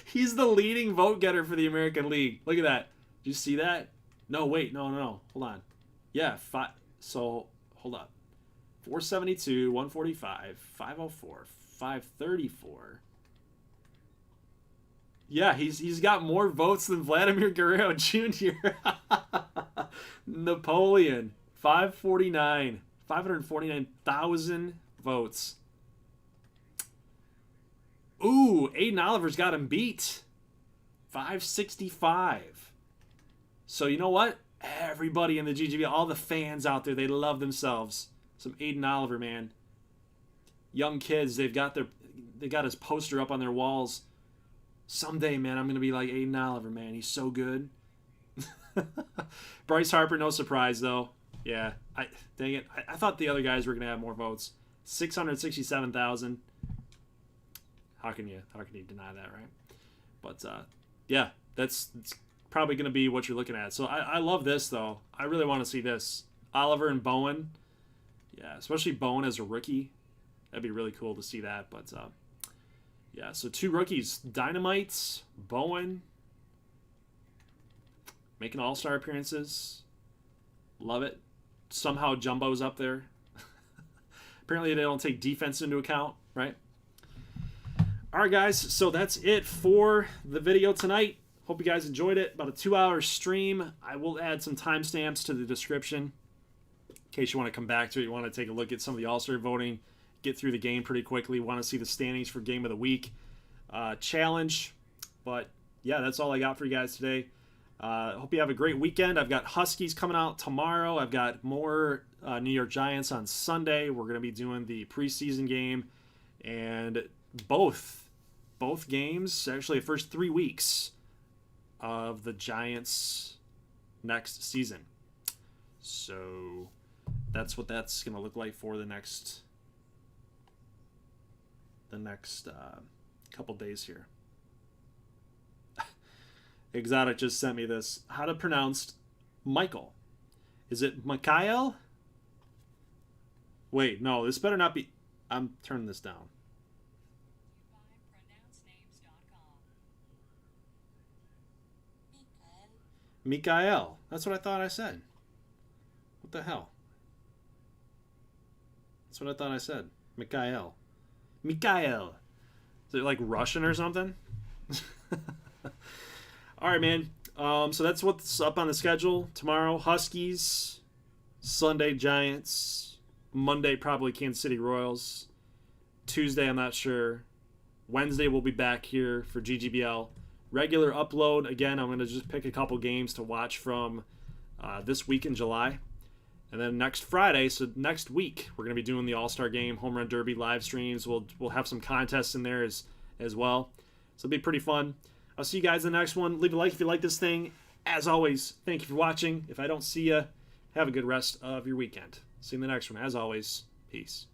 He's the leading vote getter for the American League. Look at that. Did you see that? No, wait. No. Hold on. Yeah, so, hold up. 472, 145, 504, 534. Yeah, he's got more votes than Vladimir Guerrero Jr. Napoleon, 549,000 votes. Ooh, Aiden Oliver's got him beat. 565. So you know what? Everybody in the GGBL, all the fans out there, they love themselves some Aiden Oliver, man. Young kids, they got his poster up on their walls. Someday, man, I'm going to be like Aiden Oliver, man. He's so good. Bryce Harper, no surprise, though. Yeah, dang it. I thought the other guys were going to have more votes. 667,000. How can you deny that, right? But, yeah, it's probably going to be what you're looking at. So I love this, though. I really want to see this. Oliver and Bowen. Yeah, especially Bowen as a rookie. That'd be really cool to see that, but... yeah, so 2 rookies. Dynamite, Bowen, making all-star appearances. Love it. Somehow Jumbo's up there. Apparently they don't take defense into account, right? All right, guys, so that's it for the video tonight. Hope you guys enjoyed it. About a 2-hour stream. I will add some timestamps to the description in case you want to come back to it. You want to take a look at some of the all-star voting. Get through the game pretty quickly. Want to see the standings for Game of the Week challenge. But yeah, that's all I got for you guys today. Hope you have a great weekend. I've got Huskies coming out tomorrow. I've got more New York Giants on Sunday. We're going to be doing the preseason game. And both games, actually the first 3 weeks of the Giants' next season. So that's what that's going to look like for the next couple days here. Exotic just sent me this. How to pronounce Michael? Is it Mikhail? Wait, no, this better not be. I'm turning this down. Mikhail. That's what I thought I said. What the hell? That's what I thought I said. Mikhail. Mikhail. Is it like Russian or something? All right, man. So that's what's up on the schedule. Tomorrow, Huskies. Sunday, Giants. Monday, probably Kansas City Royals. Tuesday, I'm not sure. Wednesday, we'll be back here for GGBL. Regular upload. Again, I'm going to just pick a couple games to watch from this week in July. And then next Friday, so next week, we're going to be doing the All-Star Game, Home Run Derby live streams. We'll have some contests in there as well. So it'll be pretty fun. I'll see you guys in the next one. Leave a like if you like this thing. As always, thank you for watching. If I don't see you, have a good rest of your weekend. See you in the next one. As always, peace.